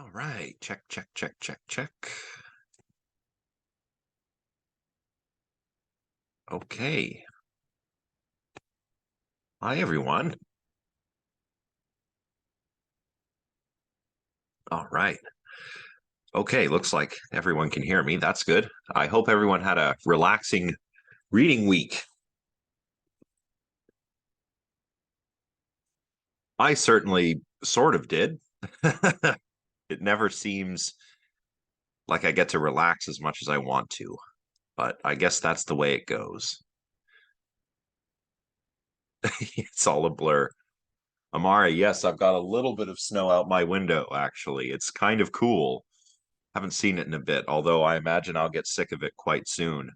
All right, check, check, check, check, check. Okay. Hi, everyone. All right. Okay, looks like everyone can hear me. That's good. I hope everyone had a relaxing reading week. I certainly sort of did. It never seems like I get to relax as much as I want to, but I guess that's the way it goes. It's all a blur. Amari, yes, I've got a little bit of snow out my window, actually. It's kind of cool. Haven't seen it in a bit, although I imagine I'll get sick of it quite soon.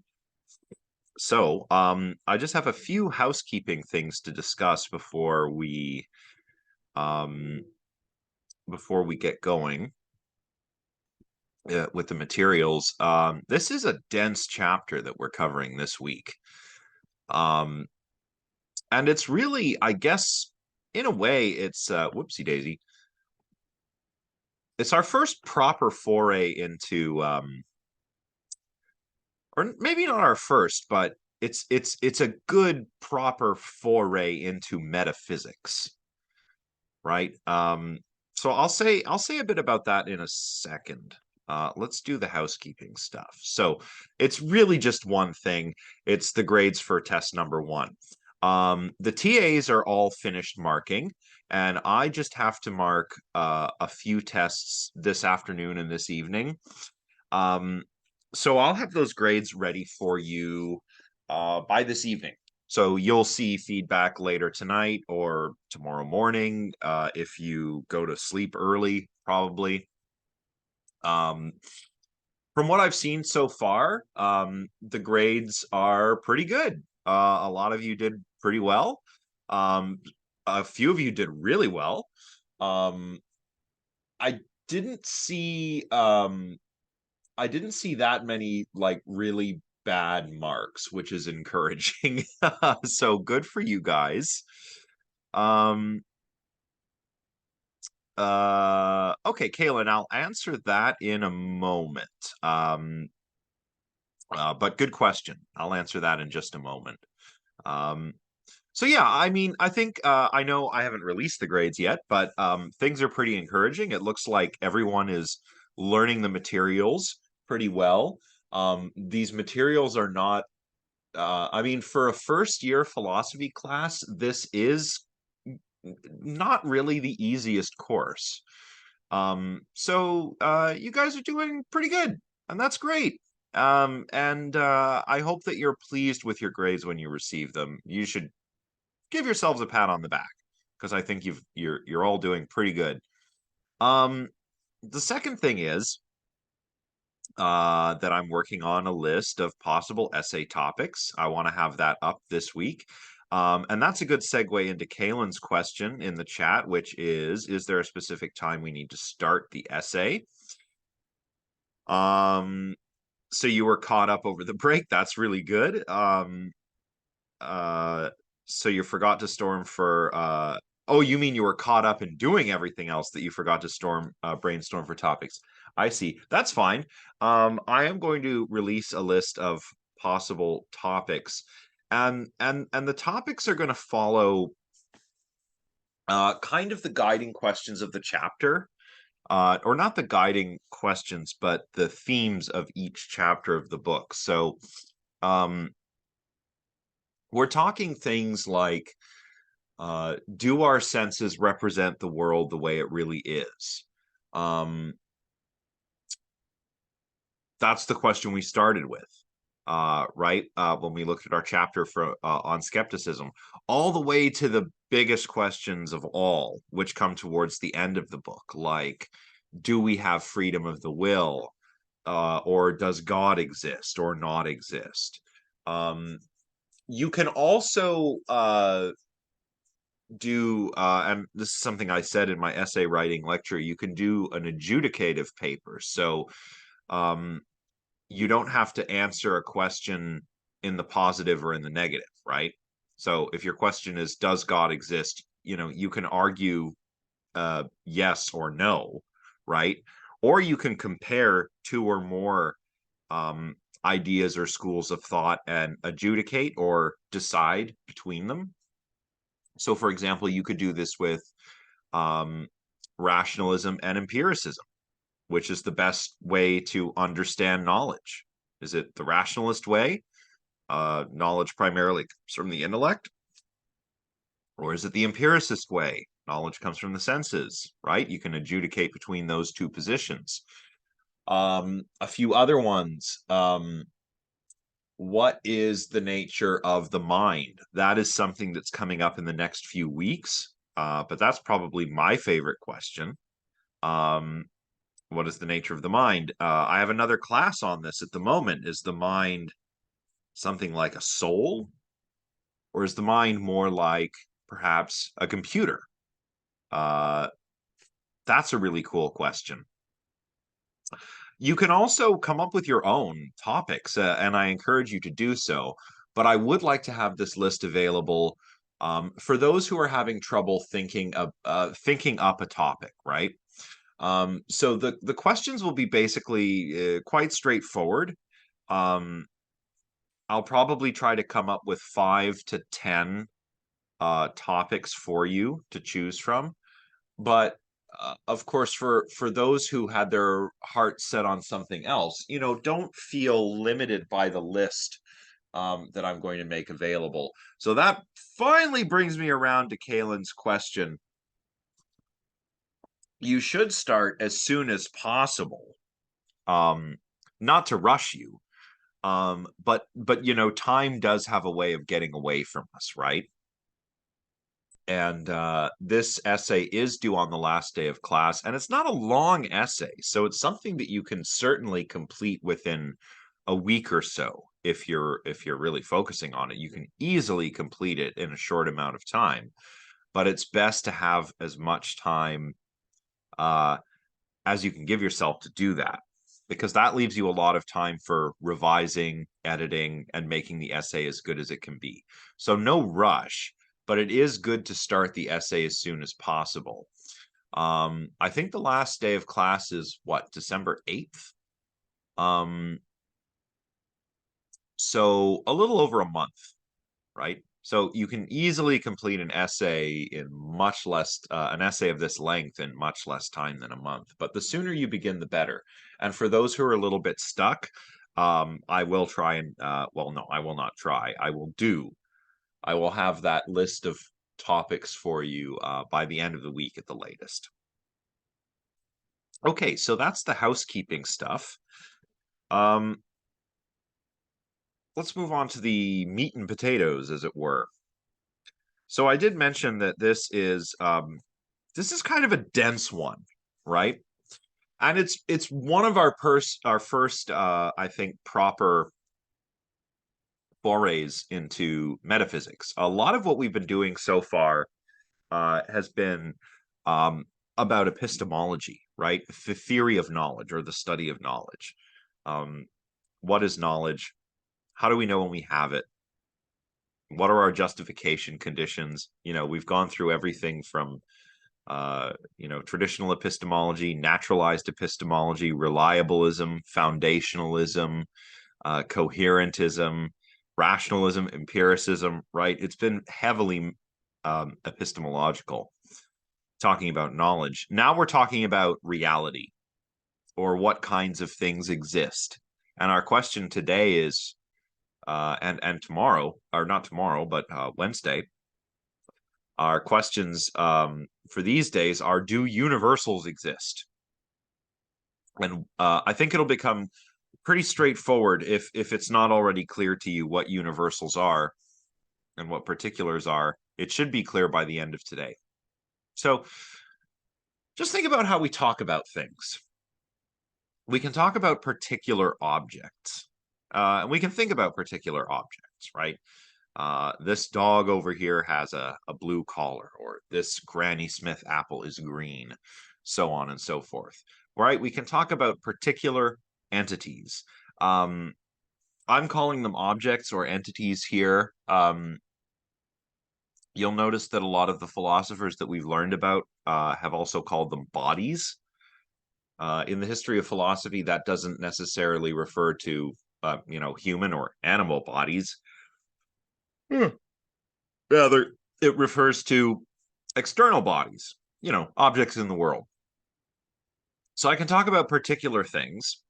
So, I just have a few housekeeping things to discuss um, before we get going with the materials. This is a dense chapter that we're covering this week, um, and it's really, I guess, in a way, it's whoopsie daisy. It's our first proper foray into or maybe not our first, but it's a good proper foray into metaphysics, right? So I'll say a bit about that in a second. Let's do the housekeeping stuff. So it's really just one thing. It's the grades for test number one. The TAs are all finished marking, and I just have to mark a few tests this afternoon and this evening. Um, so I'll have those grades ready for you by this evening. So you'll see feedback later tonight or tomorrow morning if you go to sleep early, probably. Um, from what I've seen so far, the grades are pretty good. A lot of you did pretty well. Um, a few of you did really well. Um, I didn't see I didn't see that many like really bad marks, which is encouraging. So good for you guys. Um okay, Kaylin, I'll answer that in a moment. But good question. I'll answer that in just a moment. Um so yeah, I mean, I think I know I haven't released the grades yet, but things are pretty encouraging. It looks like everyone is learning the materials pretty well. These materials are not, I mean, for a first year philosophy class, this is not really the easiest course. So you guys are doing pretty good, and that's great. And I hope that you're pleased with your grades when you receive them. You should give yourselves a pat on the back because I think you're all doing pretty good. Um, the second thing is that I'm working on a list of possible essay topics. I want to have that up this week. And that's a good segue into Kaylin's question in the chat, which is there a specific time we need to start the essay? Um, so you were caught up over the break. That's really good. Uh, so you forgot to storm for oh, you mean you were caught up in doing everything else that you forgot to brainstorm for topics. I see. That's fine. I am going to release a list of possible topics. And the topics are going to follow kind of the guiding questions of the chapter. Or not the guiding questions, but the themes of each chapter of the book. So um we're talking things like do our senses represent the world the way it really is? Um, that's the question we started with, right? When we looked at our chapter on skepticism, all the way to the biggest questions of all, which come towards the end of the book, like do we have freedom of the will? Or does God exist or not exist? You can also and this is something I said in my essay writing lecture, you can do an adjudicative paper. So um, you don't have to answer a question in the positive or in the negative, right? So if your question is, does God exist? You know, you can argue yes or no, right? Or you can compare two or more um, ideas or schools of thought and adjudicate or decide between them. So, for example, you could do this with um, rationalism and empiricism. Which is the best way to understand knowledge? Is it the rationalist way? Knowledge primarily comes from the intellect? Or is it the empiricist way? Knowledge comes from the senses, right? You can adjudicate between those two positions. A few other ones. What is the nature of the mind? That is something that's coming up in the next few weeks, but that's probably my favorite question. Um, what is the nature of the mind? I have another class on this at the moment. Is the mind something like a soul, or is the mind more like perhaps a computer? Uh, that's a really cool question. You can also come up with your own topics, and I encourage you to do so. But I would like to have this list available for those who are having trouble thinking up a topic, right? So the questions will be basically quite straightforward. Um, I'll probably try to come up with 5 to 10 topics for you to choose from. But of course, for those who had their heart set on something else, don't feel limited by the list that I'm going to make available. So that finally brings me around to Kalen's question. You should start as soon as possible. Not to rush you, but time does have a way of getting away from us, right? And this essay is due on the last day of class, and it's not a long essay, so it's something that you can certainly complete within a week or so. If you're really focusing on it, you can easily complete it in a short amount of time. But it's best to have as much time uh, as you can give yourself to do that, because that leaves you a lot of time for revising, editing, and making the essay as good as it can be. So no rush, but it is good to start the essay as soon as possible. I think the last day of class is what, December 8th? So a little over a month, right? So you can easily complete an essay in much less, an essay of this length in much less time than a month. But the sooner you begin, the better. And for those who are a little bit stuck, I will try and, well, no, I will not try. I will have that list of topics for you by the end of the week at the latest. Okay, so that's the housekeeping stuff. Um, let's move on to the meat and potatoes, as it were. So I did mention that this is kind of a dense one, right? And it's one of our first I think proper forays into metaphysics. A lot of what we've been doing so far has been um, about epistemology, right? The theory of knowledge or the study of knowledge. Um, what is knowledge? How do we know when we have it? What are our justification conditions? We've gone through everything from traditional epistemology, naturalized epistemology, reliabilism, foundationalism, coherentism, rationalism, empiricism, right? It's been heavily epistemological, talking about knowledge. Now we're talking about reality, or what kinds of things exist. And our question today is, and tomorrow, or not tomorrow, but Wednesday, our questions for these days are: do universals exist? And I think it'll become pretty straightforward if it's not already clear to you what universals are and what particulars are. It should be clear by the end of today. So just think about how we talk about things. We can talk about particular objects, and we can think about particular objects, right? This dog over here has a blue collar, or this Granny Smith apple is green, so on and so forth, right? We can talk about particular entities. Um, I'm calling them objects or entities here. You'll notice that a lot of the philosophers that we've learned about have also called them bodies. In the history of philosophy, that doesn't necessarily refer to human or animal bodies. Rather, it refers to external bodies, objects in the world. So I can talk about particular things,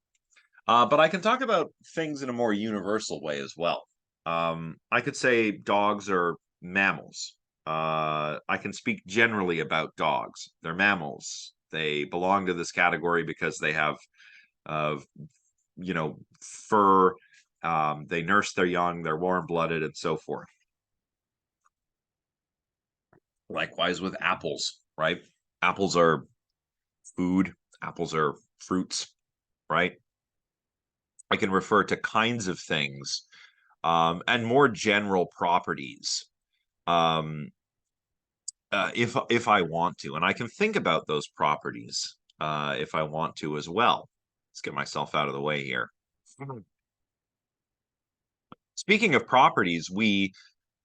but I can talk about things in a more universal way as well. I could say dogs are mammals. I can speak generally about dogs. They're mammals. They belong to this category because they have, uh, fur. They nurse their young. They're warm-blooded, and so forth. Likewise with apples, right? Apples are food. Apples are fruits, right? I can refer to kinds of things, and more general properties, um, if I want to, and I can think about those properties if I want to as well. Let's get myself out of the way here. Speaking of properties, we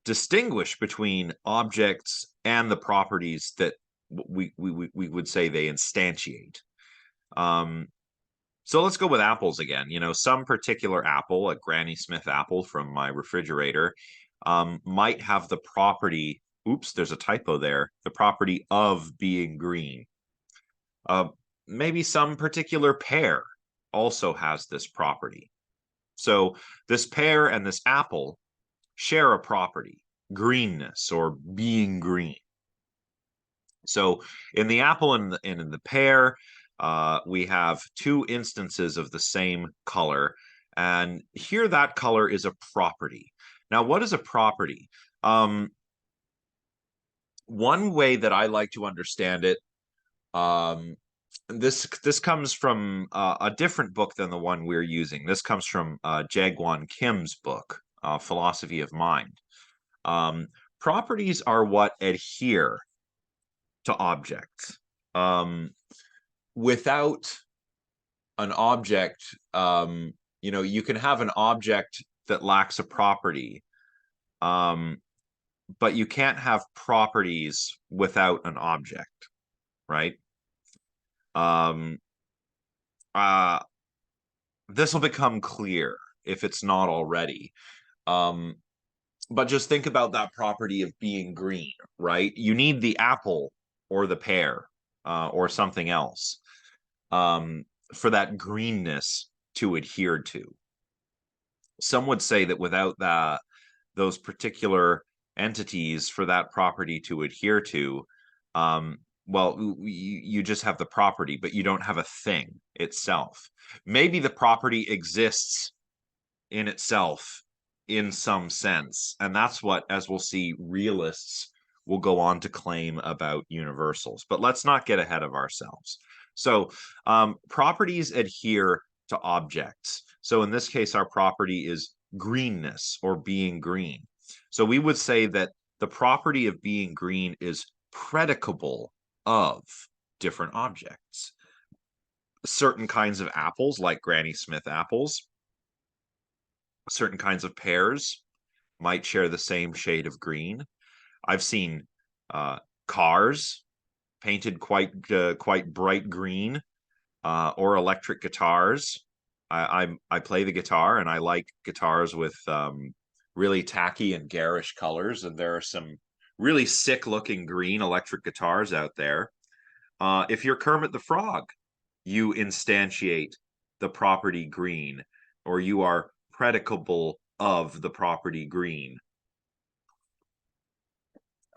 distinguish between objects and the properties that we would say they instantiate. Um, So let's go with apples again. Some particular apple, a Granny Smith apple from my refrigerator, might have the property, oops, there's a typo there, the property of being green. Uh, Maybe some particular pear also has this property. So this pear and this apple share a property, greenness or being green. So in the apple and in the pear, we have two instances of the same color. And here that color is a property. Now, what is a property? One way that I like to understand it, this comes from a different book than the one we're using. This comes from Jaegwon Kim's book, Philosophy of Mind. Um, Properties are what adhere to objects. Without an object, you can have an object that lacks a property, um, but you can't have properties without an object, right? Um, uh, this will become clear if it's not already. Um, but just think about that property of being green, right? You need the apple or the pear or something else um, for that greenness to adhere to. Some would say that without those particular entities for that property to adhere to, um, well, you just have the property, but you don't have a thing itself. Maybe the property exists in itself in some sense. And that's what, as we'll see, realists will go on to claim about universals. But let's not get ahead of ourselves. So properties adhere to objects. So in this case, our property is greenness or being green. So we would say that the property of being green is predicable of different objects. Certain kinds of apples, like Granny Smith apples, certain kinds of pears might share the same shade of green. I've seen cars painted quite bright green, or electric guitars. I play the guitar and I like guitars with really tacky and garish colors, and there are some really sick looking green electric guitars out there. If you're Kermit the Frog, you instantiate the property green, or you are predicable of the property green.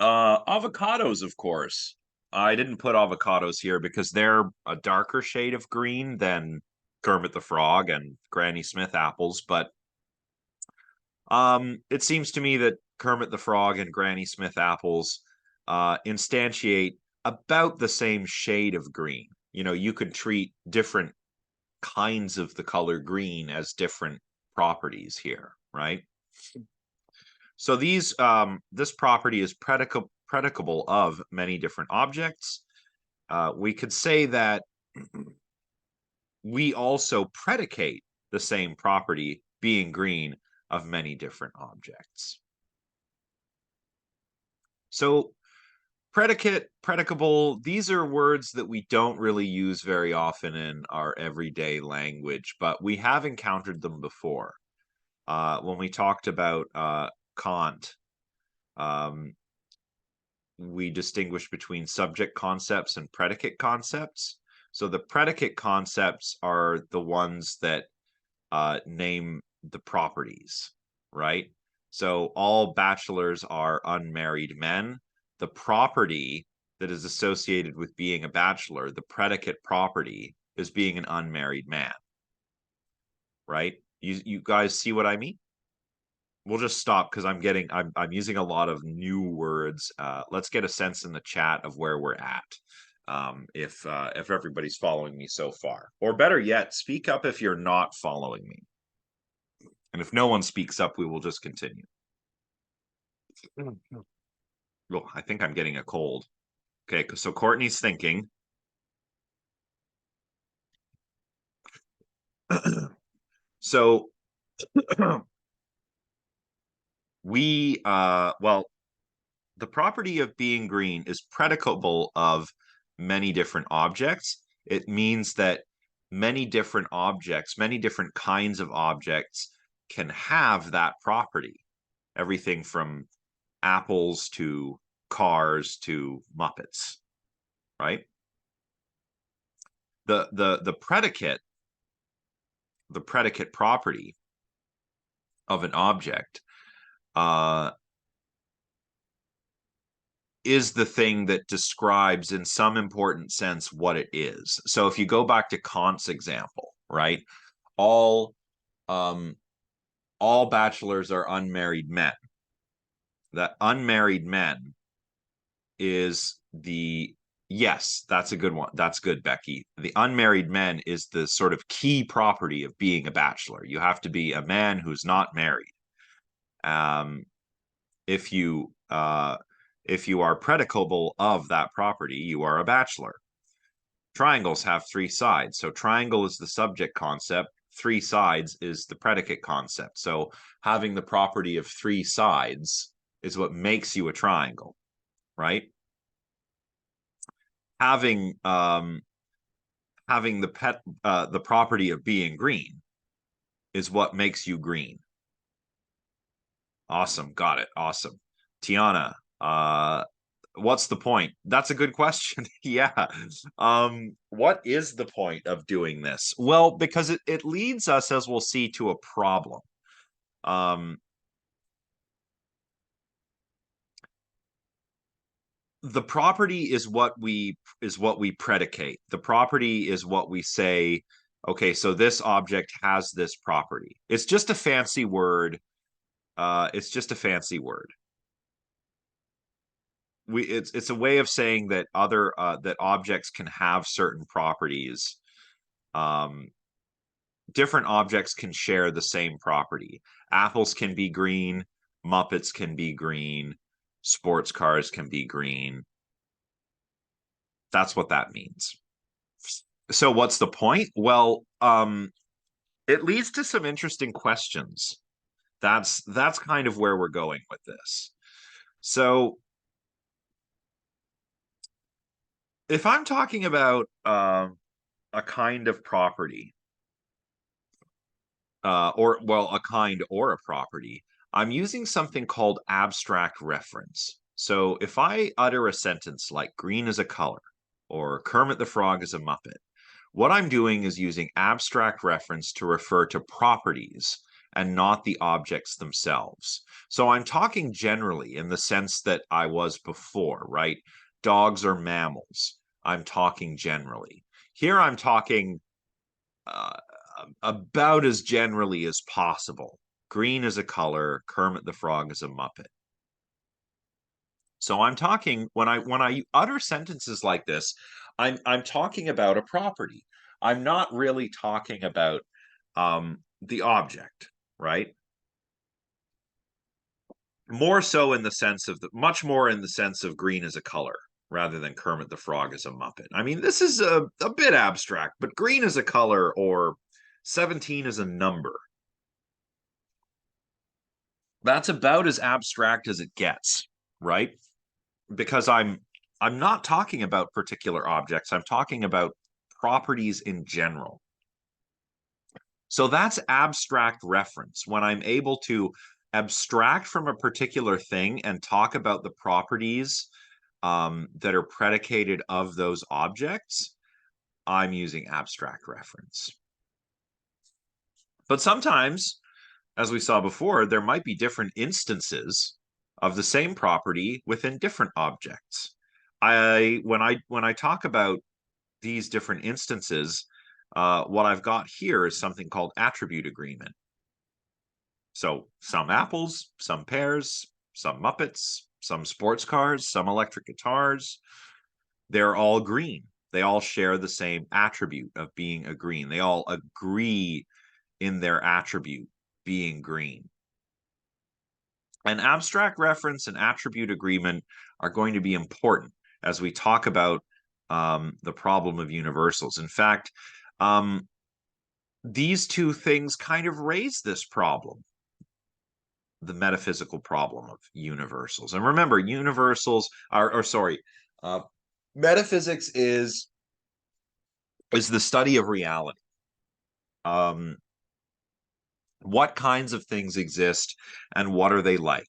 Avocados, of course. I didn't put avocados here because they're a darker shade of green than Kermit the Frog and Granny Smith apples, but it seems to me that Kermit the Frog and Granny Smith apples instantiate about the same shade of green. You could treat different kinds of the color green as different properties here, right? So this property is predicable of many different objects. We could say that we also predicate the same property, being green, of many different objects. So Predicate, predicable, these are words that we don't really use very often in our everyday language, but we have encountered them before. When we talked about Kant, um, we distinguish between subject concepts and predicate concepts. So the predicate concepts are the ones that name the properties, right? So all bachelors are unmarried men. The property that is associated with being a bachelor, the predicate property, is being an unmarried man, right? You guys see what I mean? We'll just stop because I'm using a lot of new words. Let's get a sense in the chat of where we're at. If everybody's following me so far, or better yet, speak up if you're not following me. And if no one speaks up, we will just continue. Oh, I think I'm getting a cold. Okay, so Courtney's thinking. So well, the property of being green is predicable of many different objects. It means that many different objects, many different kinds of objects can have that property. Everything from apples to cars to Muppets, right? The predicate property of an object is the thing that describes in some important sense what it is. So if you go back to Kant's example, right? All all bachelors are unmarried men. That unmarried men is the yes, that's a good one. That's good, Becky. The unmarried men is the sort of key property of being a bachelor. You have to be a man who's not married. If you are predicable of that property, you are a bachelor. Triangles have three sides. So triangle is the subject concept. Three sides is the predicate concept. So having the property of three sides is what makes you a triangle, right? Having the property of being green is what makes you green. Awesome, got it. Awesome. Tiana, what's the point? That's a good question. Yeah. What is the point of doing this? Well, because it leads us, as we'll see, to a problem. The property is what we predicate. The property is what we say, okay, so this object has this property. It's just a fancy word. It's just a fancy word. It's a way of saying that that objects can have certain properties. Different objects can share the same property. Apples can be green, Muppets can be green, sports cars can be green. That's what that means. So what's the point? Well, it leads to some interesting questions. That's kind of where we're going with this. So if I'm talking about a kind of property, a kind or a property, I'm using something called abstract reference. So if I utter a sentence like green is a color or Kermit the Frog is a Muppet, what I'm doing is using abstract reference to refer to properties and not the objects themselves. So I'm talking generally in the sense that I was before, right? Dogs are mammals. I'm talking generally. Here I'm talking about as generally as possible. Green is a color, Kermit the Frog is a Muppet. So I'm talking when I utter sentences like this, I'm talking about a property. I'm not really talking about the object, right? More so in the sense of much more in the sense of green as a color rather than Kermit the Frog as a Muppet. I mean, this is a bit abstract, but green as a color or 17 is a number. That's about as abstract as it gets, right? Because I'm I'm not talking about particular objects. I'm talking about properties in general. So that's abstract reference. When I'm able to abstract from a particular thing and talk about the properties that are predicated of those objects, I'm using abstract reference. But sometimes, as we saw before, there might be different instances of the same property within different objects. When I talk about these different instances, what I've got here is something called attribute agreement. So some apples, some pears, some Muppets, some sports cars, some electric guitars, they're all green. They all share the same attribute of being a green. They all agree in their attribute being green. And abstract reference and attribute agreement are going to be important as we talk about the problem of universals. In fact, these two things kind of raise this problem, the metaphysical problem of universals. And remember, universals are, metaphysics is the study of reality. What kinds of things exist and what are they like?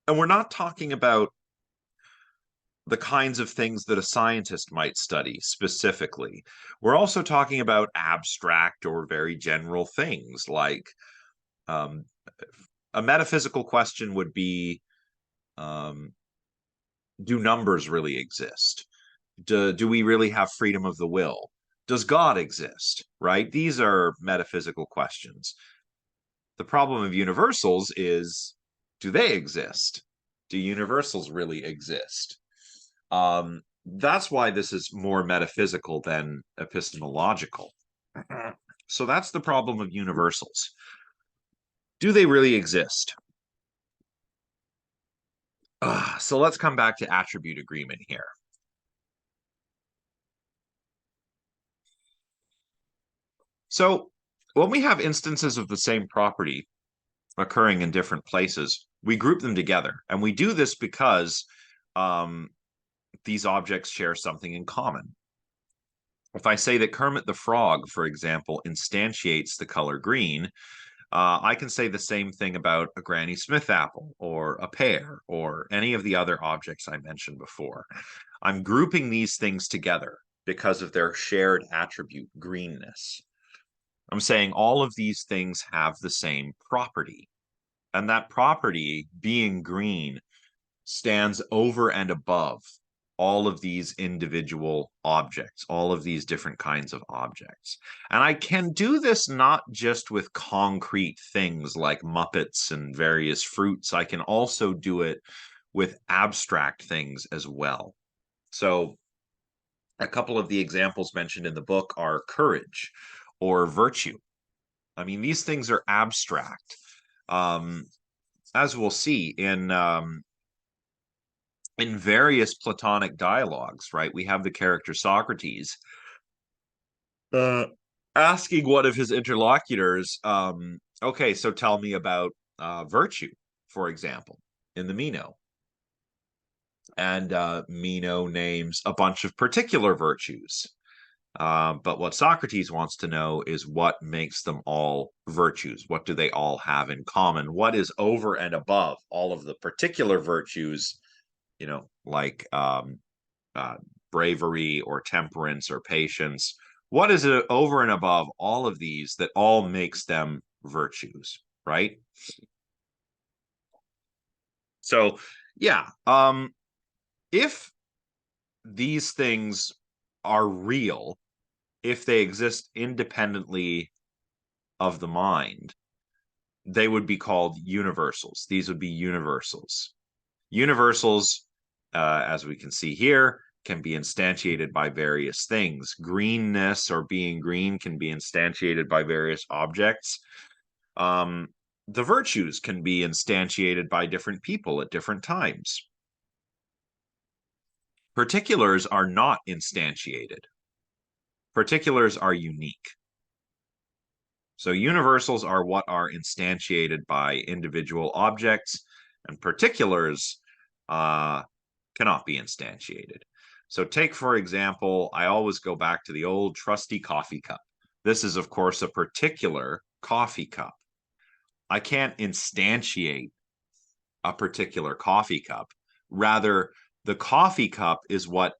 And we're not talking about the kinds of things that a scientist might study specifically. We're also talking about abstract or very general things like um, a metaphysical question would be, do numbers really exist? Do we really have freedom of the will? Does God exist? Right? These are metaphysical questions. The problem of universals is, do they exist? Do universals really exist? That's why this is more metaphysical than epistemological. So that's the problem of universals. Do they really exist? So let's come back to attribute agreement here. So when we have instances of the same property occurring in different places, we group them together. And we do this because these objects share something in common. If I say that Kermit the Frog, for example, instantiates the color green, I can say the same thing about a Granny Smith apple or a pear or any of the other objects I mentioned before. I'm grouping these things together because of their shared attribute, greenness. I'm saying all of these things have the same property. And that property, being green, stands over and above all of these individual objects, all of these different kinds of objects. And I can do this not just with concrete things like Muppets and various fruits. I can also do it with abstract things as well. So a couple of the examples mentioned in the book are courage or virtue. I mean, these things are abstract. As we'll see in various Platonic dialogues, right? We have the character Socrates asking one of his interlocutors, okay, so tell me about virtue, for example, in the Meno. And Meno names a bunch of particular virtues. But what Socrates wants to know is what makes them all virtues. What do they all have in common? What is over and above all of the particular virtues, like bravery or temperance or patience? What is it over and above all of these that all makes them virtues, right? So, yeah, if these things are real, if they exist independently of the mind, they would be called universals. These would be universals. Universals, as we can see here, can be instantiated by various things. Greenness or being green can be instantiated by various objects. The virtues can be instantiated by different people at different times. Particulars are not instantiated. Particulars are unique. So universals are what are instantiated by individual objects, and particulars cannot be instantiated. So take, for example, I always go back to the old trusty coffee cup. This is, of course, a particular coffee cup. I can't instantiate a particular coffee cup. Rather, the coffee cup is what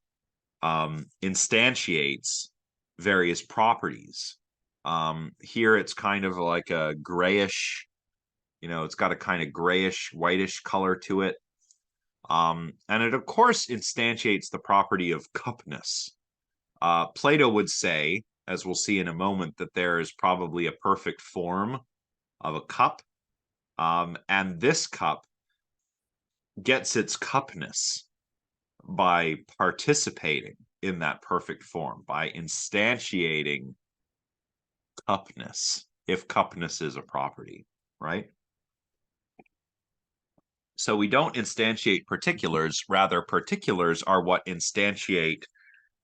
instantiates various properties. Here it's kind of like a grayish, it's got a kind of grayish, whitish color to it. And it, of course, instantiates the property of cupness. Plato would say, as we'll see in a moment, that there is probably a perfect form of a cup. And this cup gets its cupness by participating in that perfect form, by instantiating cupness, if cupness is a property, right? So we don't instantiate particulars, rather particulars are what instantiate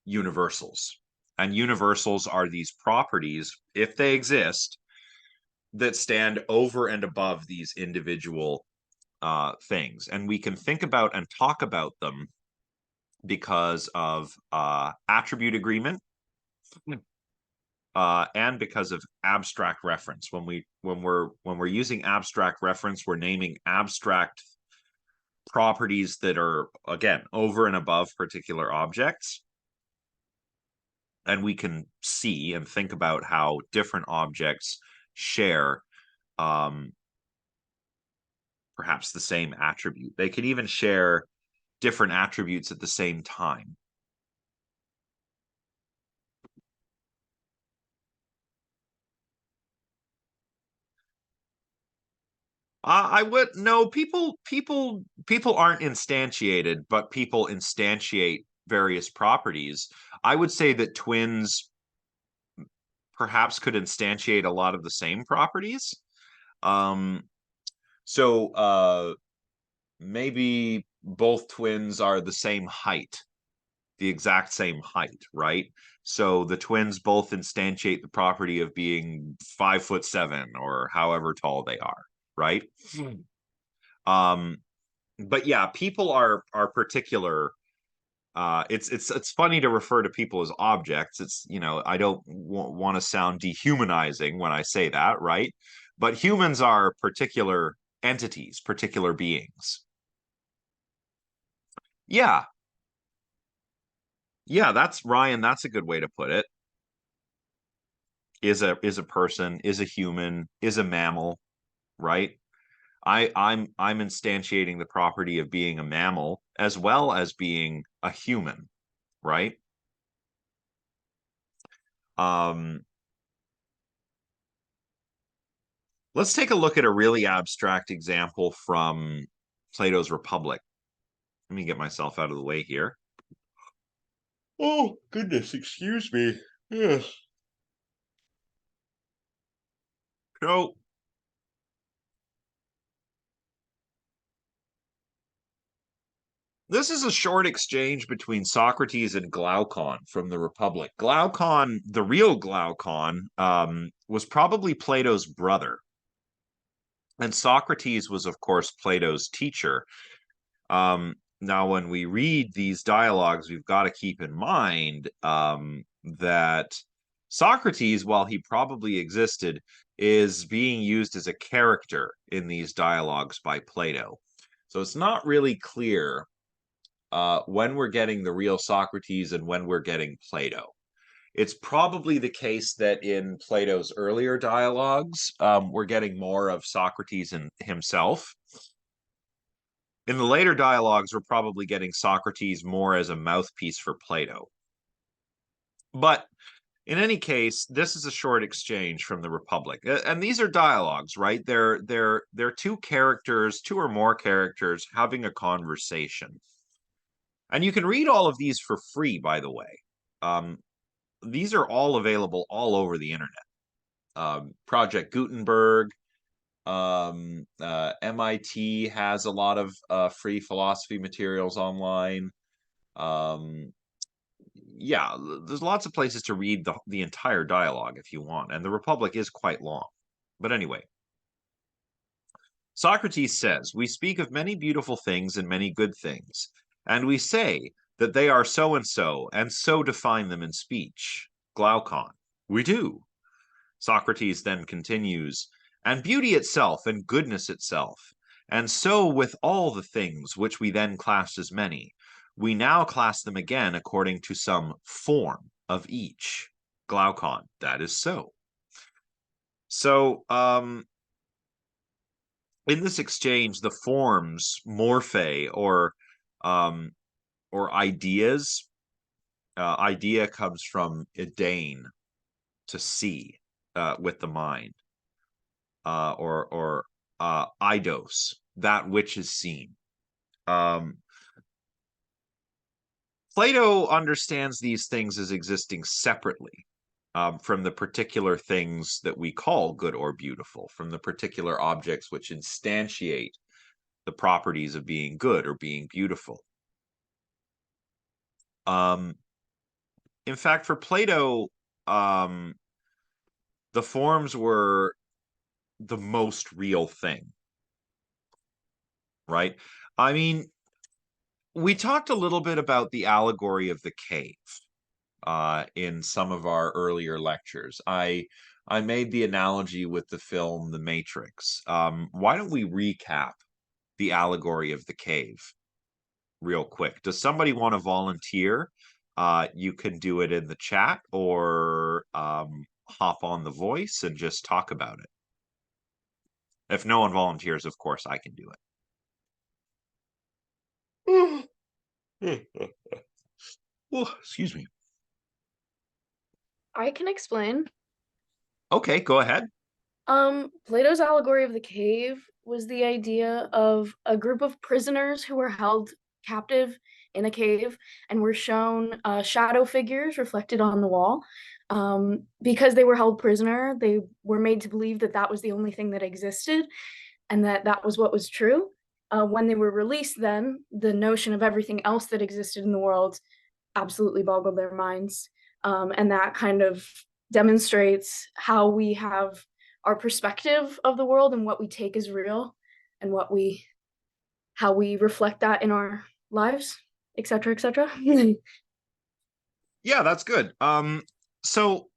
universals. And universals are these properties, if they exist, that stand over and above these individual things. And we can think about and talk about them because of attribute agreement and because of abstract reference. When we're using abstract reference, we're naming abstract properties that are, again, over and above particular objects. And we can see and think about how different objects share perhaps the same attribute. They could even share different attributes at the same time. I would no people aren't instantiated, but people instantiate various properties. I would say that twins perhaps could instantiate a lot of the same properties. So maybe both twins are the same height, the exact same height, right? So the twins both instantiate the property of being 5'7" or however tall they are, right? Um, but yeah, people are particular. It's funny to refer to people as objects. It's, I don't want to sound dehumanizing when I say that, right? But humans are particular entities, particular beings. Yeah, yeah, that's Ryan. That's a good way to put it. Is a person, is a human, is a mammal, right? I'm instantiating the property of being a mammal as well as being a human, right? Um, let's take a look at a really abstract example from Plato's Republic. Let me get myself out of the way here. Oh, goodness, excuse me. Yes. So, this is a short exchange between Socrates and Glaucon from the Republic. Glaucon, the real Glaucon, was probably Plato's brother. And Socrates was, of course, Plato's teacher. Now, when we read these dialogues, we've got to keep in mind that Socrates, while he probably existed, is being used as a character in these dialogues by Plato. So it's not really clear when we're getting the real Socrates and when we're getting Plato. It's probably the case that in Plato's earlier dialogues, we're getting more of Socrates and himself. In the later dialogues, we're probably getting Socrates more as a mouthpiece for Plato. But in any case, this is a short exchange from the Republic, and these are dialogues, right? They're two characters, two or more characters having a conversation, and you can read all of these for free, by the way. These are all available all over the internet. Project Gutenberg, MIT has a lot of free philosophy materials online. Yeah, there's lots of places to read the entire dialogue if you want, and the Republic is quite long. But anyway, Socrates says, "We speak of many beautiful things and many good things. and we say that they are so and so define them in speech. Glaucon. We do. Socrates then continues, and beauty itself and goodness itself, and so with all the things which we then classed as many, we now class them again according to some form of each. Glaucon. That is so. So, in this exchange, the forms morphe um, or ideas. Idea comes from idein, to see, with the mind, or eidos, that which is seen. Um, Plato understands these things as existing separately, from the particular things that we call good or beautiful, from the particular objects which instantiate the properties of being good or being beautiful. Um, in fact, for Plato, um, the forms were the most real thing, right? I mean, we talked a little bit about the allegory of the cave in some of our earlier lectures. I made the analogy with the film The Matrix. Why don't we recap the allegory of the cave real quick? Does somebody want to volunteer? You can do it in the chat or hop on the voice and just talk about it. If no one volunteers, of course, I can do it. Oh, excuse me. I can explain. Okay, go ahead. Plato's allegory of the cave was the idea of a group of prisoners who were held captive in a cave and were shown shadow figures reflected on the wall. Because they were held prisoner, they were made to believe that that was the only thing that existed and that that was what was true. When they were released, then the notion of everything else that existed in the world absolutely boggled their minds. And that kind of demonstrates how we have our perspective of the world and what we take as real and how we reflect that in our lives, etc., etc. Yeah, that's good. So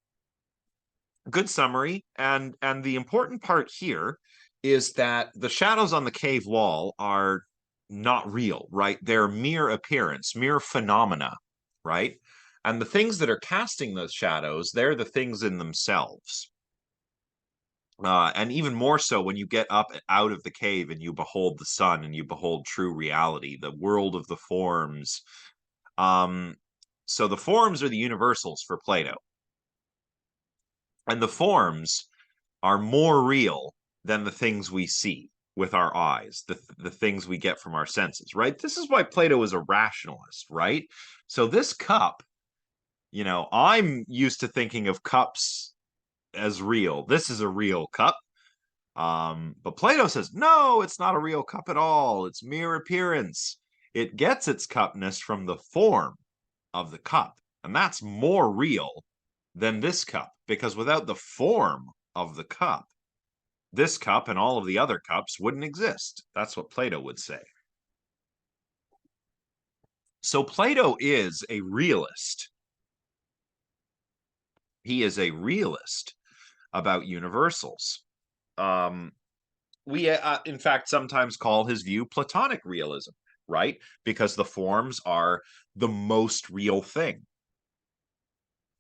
good summary, and the important part here is that the shadows on the cave wall are not real, right? They're mere appearance, mere phenomena, right? And the things that are casting those shadows, they're the things in themselves. And even more so when you get up out of the cave and you behold the sun and you behold true reality, the world of the forms. Um, so the forms are the universals for Plato, and the forms are more real than the things we see with our eyes, the things we get from our senses, right? This is why Plato is a rationalist, right? So this cup, I'm used to thinking of cups as real. This is a real cup. But Plato says, no, it's not a real cup at all. It's mere appearance. It gets its cupness from the form of the cup. And that's more real than this cup, because without the form of the cup, this cup and all of the other cups wouldn't exist. That's what Plato would say. So Plato is a realist. He is a realist about universals. Um, we, in fact, sometimes call his view Platonic realism, right? Because the forms are the most real thing.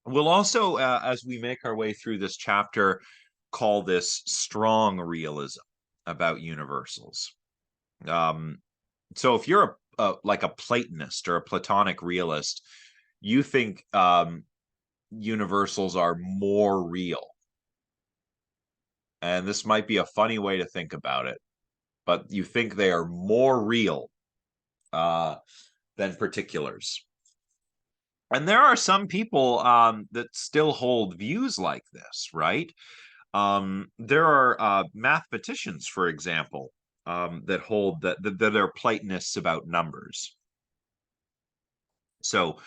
We'll also, as we make our way through this chapter, call this strong realism about universals. So if you're like a Platonist or a Platonic realist, you think universals are more real. And this might be a funny way to think about it, but you think they are more real than particulars. And there are some people that still hold views like this, right? There are mathematicians, for example, that hold that are Platonists about numbers. So,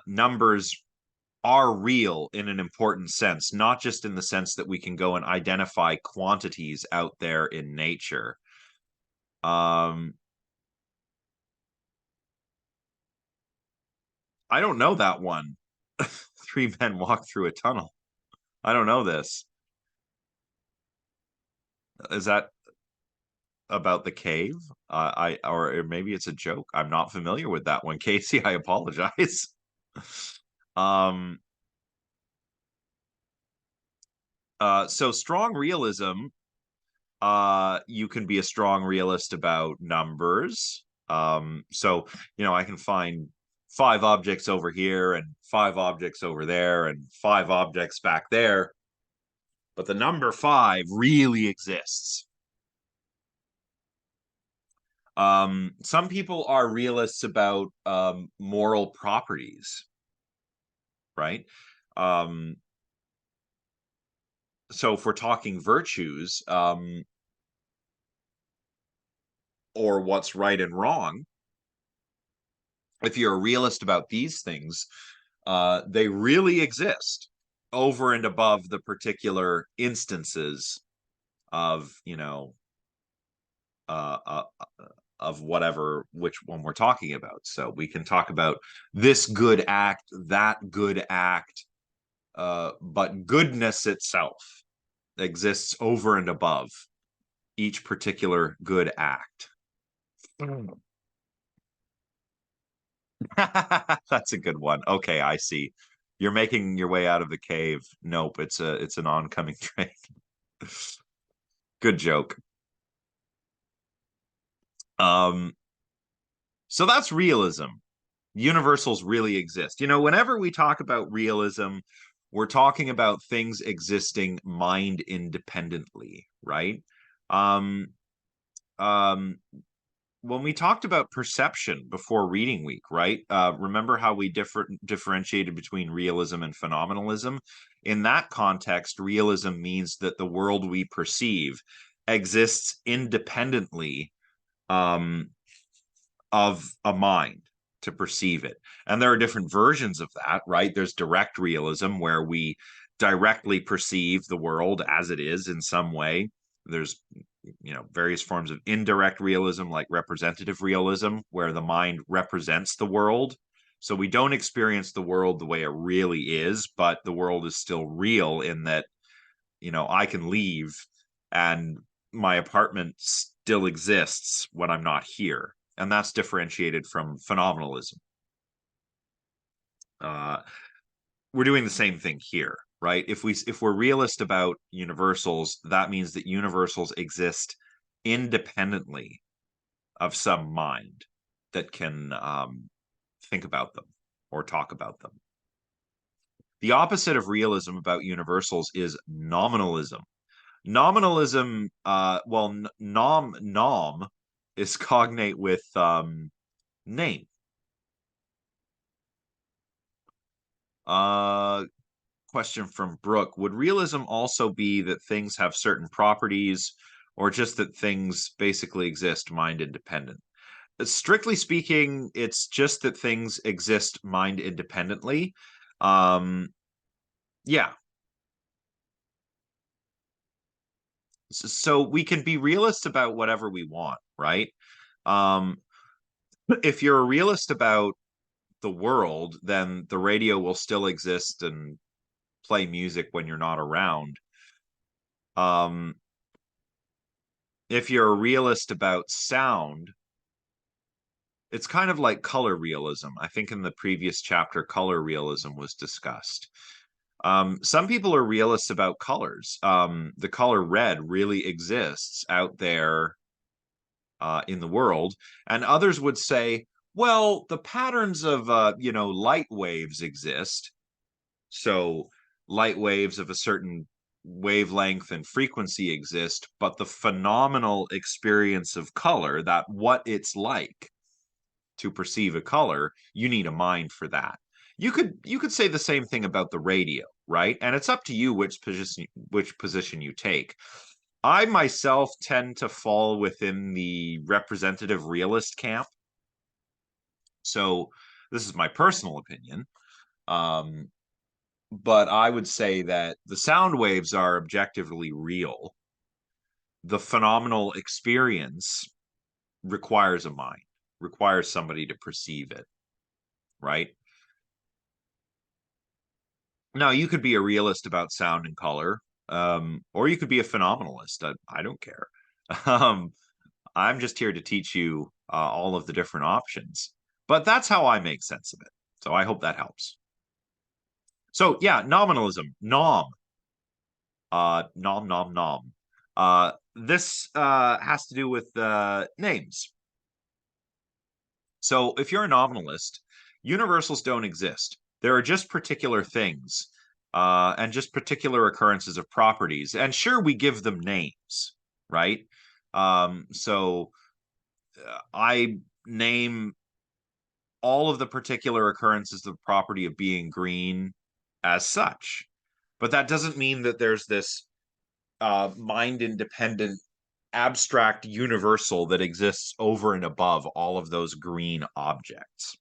numbers are real in an important sense, not just in the sense that we can go and identify quantities out there in nature. Um, I don't know that one. Three men walk through a tunnel. I don't know this. Is that about the cave? I or maybe it's a joke. I'm not familiar with that one, Casey. I apologize. um. So strong realism. You can be a strong realist about numbers. So I can find five objects over here and five objects over there and five objects back there, but the number five really exists. Some people are realists about moral properties, right? Um, so if we're talking virtues, or what's right and wrong, if you're a realist about these things, they really exist over and above the particular instances of uh, uh, of whatever which one we're talking about. So we can talk about this good act, that good act, but goodness itself exists over and above each particular good act. That's a good one. Okay, I see. You're making your way out of the cave. Nope, it's an oncoming train. Good joke. Um, so that's realism. Universals really exist. Whenever we talk about realism, we're talking about things existing mind independently, right? Um, um, when we talked about perception before reading week, right? Remember how we differentiated between realism and phenomenalism? In that context, realism means that the world we perceive exists independently um, of a mind to perceive it. And there are different versions of that, right? There's direct realism where we directly perceive the world as it is in some way. There's various forms of indirect realism like representative realism where the mind represents the world. So we don't experience the world the way it really is, but the world is still real in that I can leave and my apartment still exists when I'm not here. And that's differentiated from phenomenalism. Uh, we're doing the same thing here, right? If we're realist about universals, that means that universals exist independently of some mind that can think about them or talk about them. The opposite of realism about universals is nominalism. Nominalism, well, nom is cognate with name. Uh, Question from Brooke: would realism also be that things have certain properties, or just that things basically exist mind independent? Strictly speaking, it's just that things exist mind independently. Um, yeah. So we can be realists about whatever we want, right? Um, if you're a realist about the world, then the radio will still exist and play music when you're not around. Um, if you're a realist about sound, it's kind of like color realism. I think in the previous chapter, color realism was discussed. Some people are realists about colors. The color red really exists out there in the world, and others would say, well, the patterns of light waves exist. So light waves of a certain wavelength and frequency exist, but the phenomenal experience of color, that what it's like to perceive a color, you need a mind for that. You could say the same thing about the radio, right? And it's up to you which position you take. I myself tend to fall within the representative realist camp. So this is my personal opinion. Um, but I would say that the sound waves are objectively real. The phenomenal experience requires a mind, requires somebody to perceive it, right? Now, you could be a realist about sound and color, or you could be a phenomenalist. I don't care. Um, I'm just here to teach you all of the different options. But that's how I make sense of it. So I hope that helps. So yeah, nominalism, nom nom nom. This has to do with names. So if you're a nominalist, universals don't exist. There are just particular things and just particular occurrences of properties. And sure, we give them names, right? I name all of the particular occurrences of the property of being green as such. But that doesn't mean that there's this mind independent abstract universal that exists over and above all of those green objects.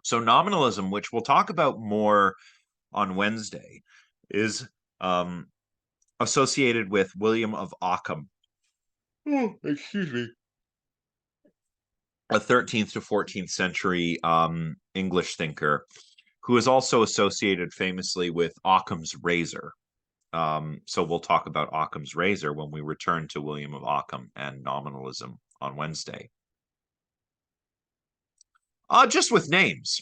So nominalism, which we'll talk about more on Wednesday, is um, associated with William of Ockham. Oh, excuse me. A 13th to 14th century English thinker who is also associated famously with Occam's razor. So we'll talk about Occam's razor when we return to William of Ockham and nominalism on Wednesday. Just with names.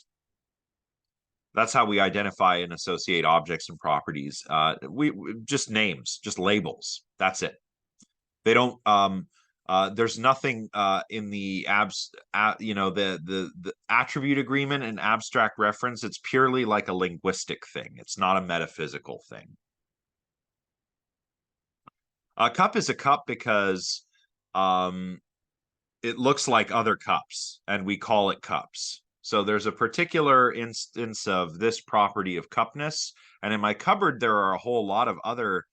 That's how we identify and associate objects and properties. We just names, just labels. That's it. They don't. There's nothing in the the attribute agreement and abstract reference. It's purely like a linguistic thing. It's not a metaphysical thing. A cup is a cup because um, it looks like other cups, and we call it cups. So there's a particular instance of this property of cupness, and in my cupboard there are a whole lot of other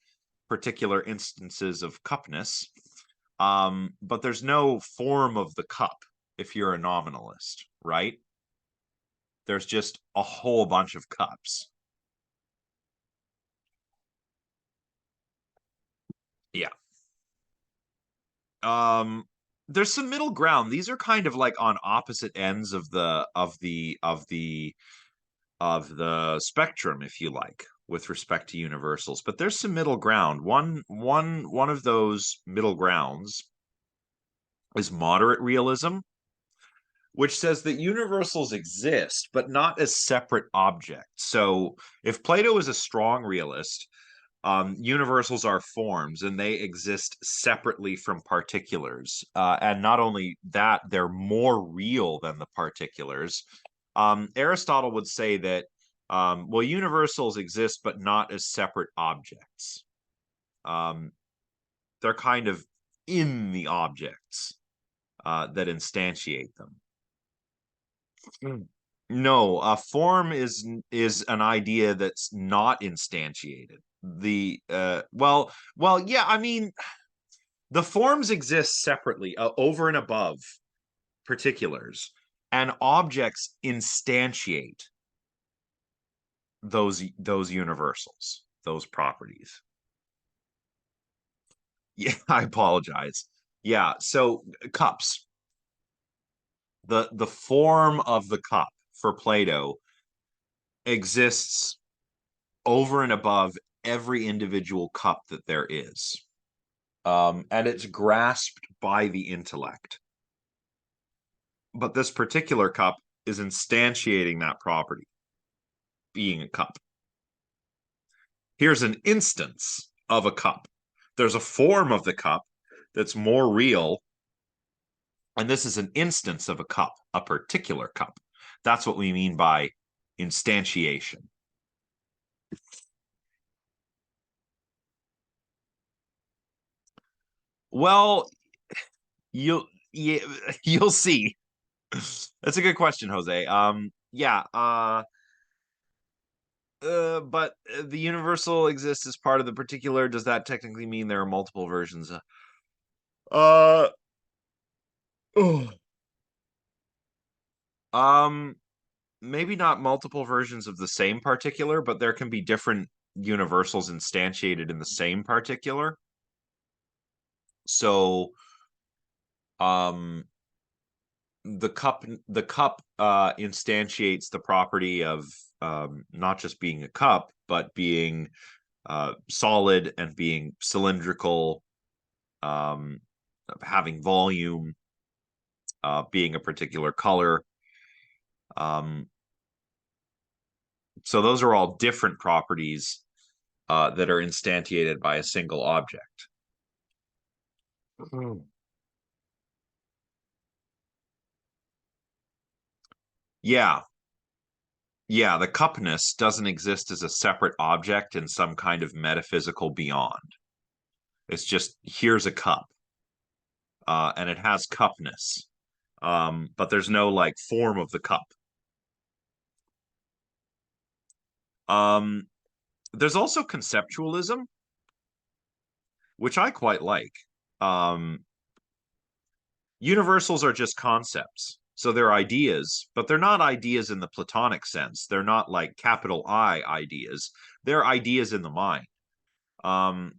particular instances of cupness. But there's no form of the cup if you're a nominalist, right? There's just a whole bunch of cups. Yeah. Um, there's some middle ground. These are kind of like on opposite ends of the spectrum, if you like, with respect to universals. But there's some middle ground. One of those middle grounds is moderate realism, which says that universals exist, but not as separate objects. So if Plato is a strong realist, universals are forms and they exist separately from particulars. And not only that, they're more real than the particulars. Aristotle would say that, well, universals exist, but not as separate objects. Um, they're kind of in the objects that instantiate them. No, a form is an idea that's not instantiated. Yeah, I mean, the forms exist separately, over and above particulars, and objects instantiate those universals, those properties. Yeah, I apologize. Yeah, so cups. The form of the cup for Plato exists over and above every individual cup that there is. And it's grasped by the intellect. But this particular cup is instantiating that property, being a cup. Here's an instance of a cup. There's a form of the cup that's more real, and this is an instance of a cup, a particular cup. That's what we mean by instantiation. Well, yeah, you'll see. That's a good question, Jose. Yeah, but the universal exists as part of the particular. Does that technically mean there are multiple versions? Uh, oh. Um, maybe not multiple versions of the same particular, but there can be different universals instantiated in the same particular. So, um, the cup instantiates the property of not just being a cup, but being solid and being cylindrical, um, having volume, being a particular color. Um, so those are all different properties that are instantiated by a single object. Yeah, yeah, the cupness doesn't exist as a separate object in some kind of metaphysical beyond. It's just here's a cup, and it has cupness, but there's no like form of the cup. Um, there's also conceptualism, which I quite like. Um, Universals are just concepts. So they're ideas, but they're not ideas in the Platonic sense. They're not like capital I ideas. They're ideas in the mind. Um,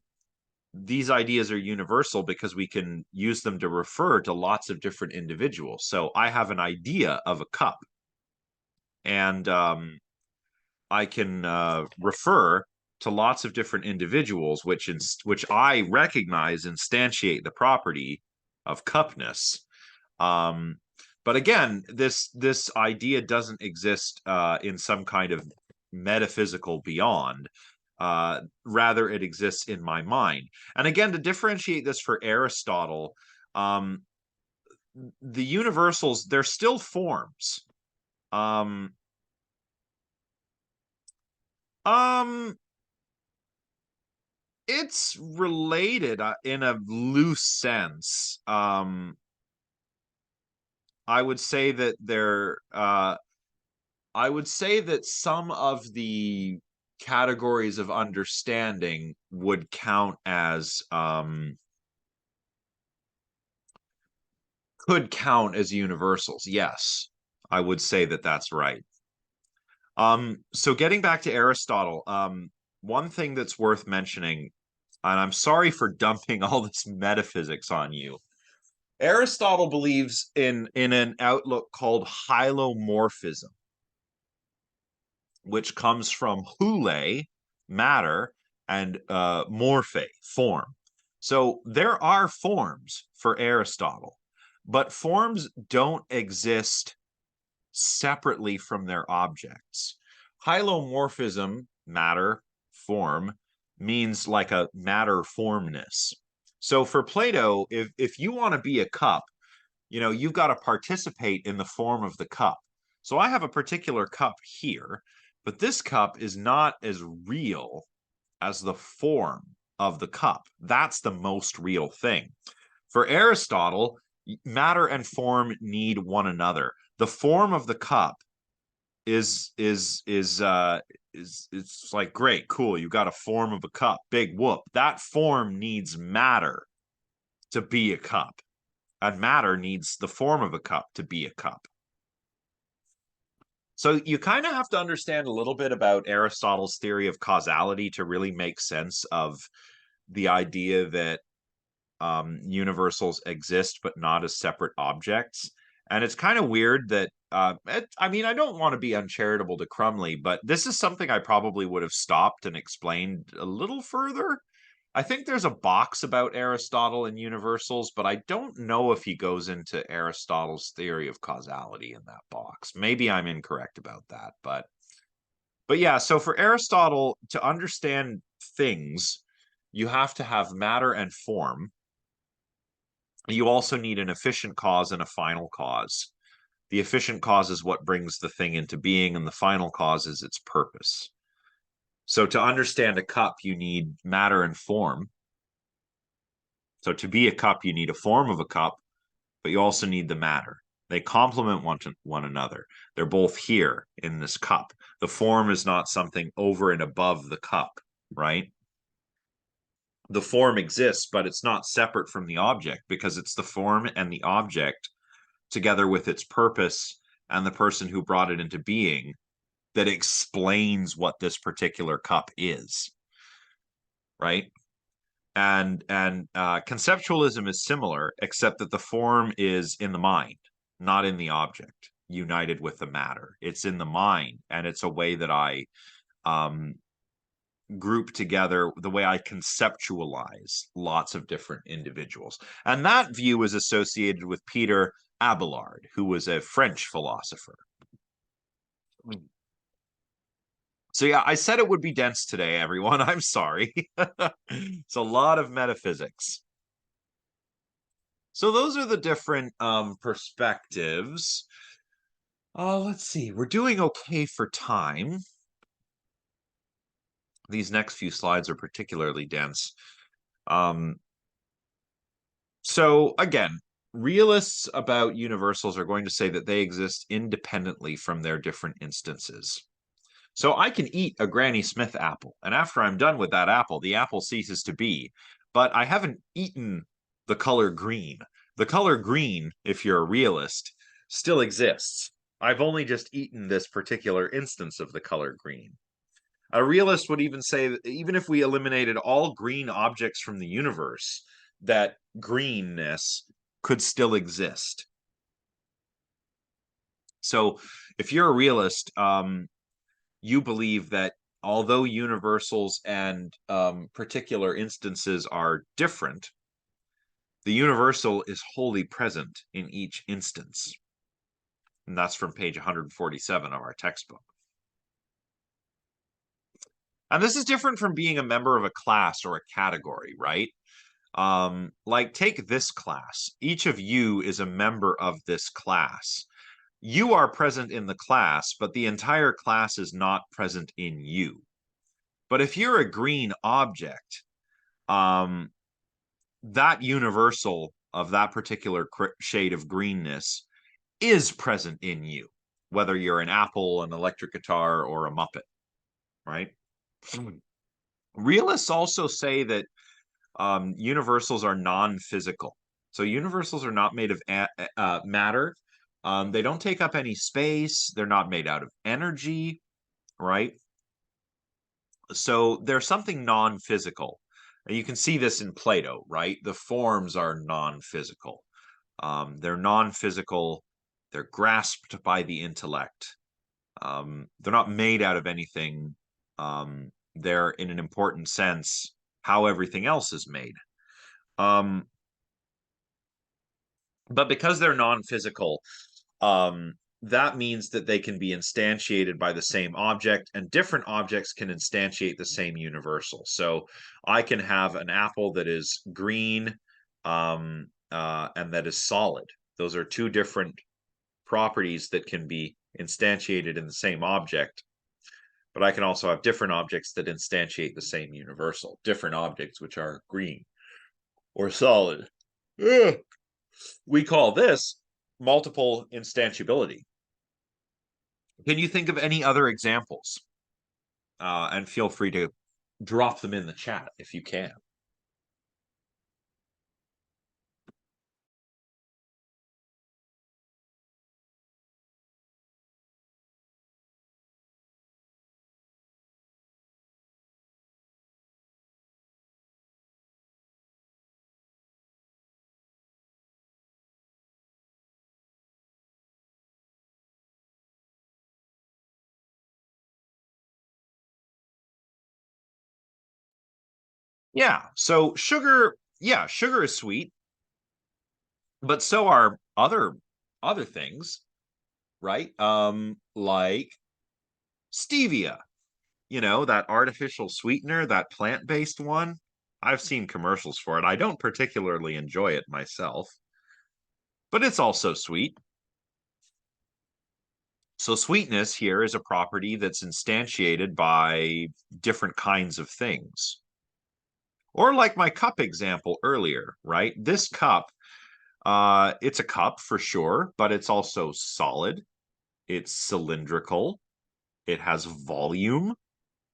these ideas are universal because we can use them to refer to lots of different individuals. So I have an idea of a cup, and I can refer to lots of different individuals, which I recognize instantiate the property of cupness. Um, but again, this idea doesn't exist in some kind of metaphysical beyond. Rather, it exists in my mind. And again, to differentiate this for Aristotle, um, the universals, they're still forms. Um, um, it's related in a loose sense. I would say that I would say that some of the categories of understanding would count as could count as universals. Yes, I would say that that's right. So getting back to Aristotle, one thing that's worth mentioning, and I'm sorry for dumping all this metaphysics on you. Aristotle believes in an outlook called hylomorphism, which comes from hule, matter, and morphe, form. So there are forms for Aristotle, but forms don't exist separately from their objects. Hylomorphism, matter, form, means like a matter formness. So for Plato, if you want to be a cup, you've got to participate in the form of the cup. So I have a particular cup here, but this cup is not as real as the form of the cup. That's the most real thing. For Aristotle, matter and form need one another. The form of the cup is it's like great, cool. You got a form of a cup, big whoop. That form needs matter to be a cup, and matter needs the form of a cup to be a cup. So you kind of have to understand a little bit about Aristotle's theory of causality to really make sense of the idea that universals exist but not as separate objects. And it's kind of weird that I mean, I don't want to be uncharitable to Crumley, but this is something I probably would have stopped and explained a little further. I think there's a box about Aristotle and universals, but I don't know if he goes into Aristotle's theory of causality in that box. Maybe I'm incorrect about that, but yeah, so for Aristotle to understand things, you have to have matter and form. You also need an efficient cause and a final cause. The efficient cause is what brings the thing into being, and the final cause is its purpose. So to understand a cup, you need matter and form. So to be a cup, you need a form of a cup, but you also need the matter. They complement one another. They're both here in this cup. The form is not something over and above the cup, right? The form exists, but it's not separate from the object because it's the form and the object together with its purpose and the person who brought it into being that explains what this particular cup is, right? And conceptualism is similar, except that the form is in the mind, not in the object. united with the matter. It's in the mind, and it's a way that I group together, the way I conceptualize lots of different individuals. And that view is associated with Peter Abelard, who was a French philosopher. So yeah, I said it would be dense today, everyone. I'm sorry. It's a lot of metaphysics. So those are the different perspectives. Let's see. We're doing okay for time. These next few slides are particularly dense. So again, realists about universals are going to say that they exist independently from their different instances. So I can eat a Granny Smith apple, and after I'm done with that apple, the apple ceases to be. But I haven't eaten the color green. The color green, if you're a realist, still exists. I've only just eaten this particular instance of the color green. A realist would even say that even if we eliminated all green objects from the universe, that greenness could still exist. So if you're a realist, you believe that although universals and particular instances are different, the universal is wholly present in each instance. And that's from page 147 of our textbook. And this is different from being a member of a class or a category, right? Like take this class. Each of you is a member of this class. You are present in the class, but the entire class is not present in you. But if you're a green object, that universal of that particular shade of greenness is present in you, whether you're an apple, an electric guitar, or a Muppet, right? Realists also say that universals are non-physical. So universals are not made of matter. They don't take up any space. They're not made out of energy, right? So there's something non-physical. You can see this in Plato, right? The forms are non-physical. They're non-physical. They're grasped by the intellect. They're not made out of anything. They're, in an important sense, how everything else is made. But because they're non-physical, that means that they can be instantiated by the same object, and different objects can instantiate the same universal. So I can have an apple that is green and that is solid. Those are two different properties that can be instantiated in the same object. But I can also have different objects that instantiate the same universal, different objects which are green or solid. Ugh. We call this multiple instantiability. Can you think of any other examples? And feel free to drop them in the chat if you can. Yeah, so sugar, yeah, sugar is sweet, but so are other things, right? Like stevia, that artificial sweetener, that plant-based one. I've seen commercials for it. I don't particularly enjoy it myself, but it's also sweet. So sweetness here is a property that's instantiated by different kinds of things. Or like my cup example earlier, right? This cup, it's a cup for sure, but it's also solid. It's cylindrical. It has volume,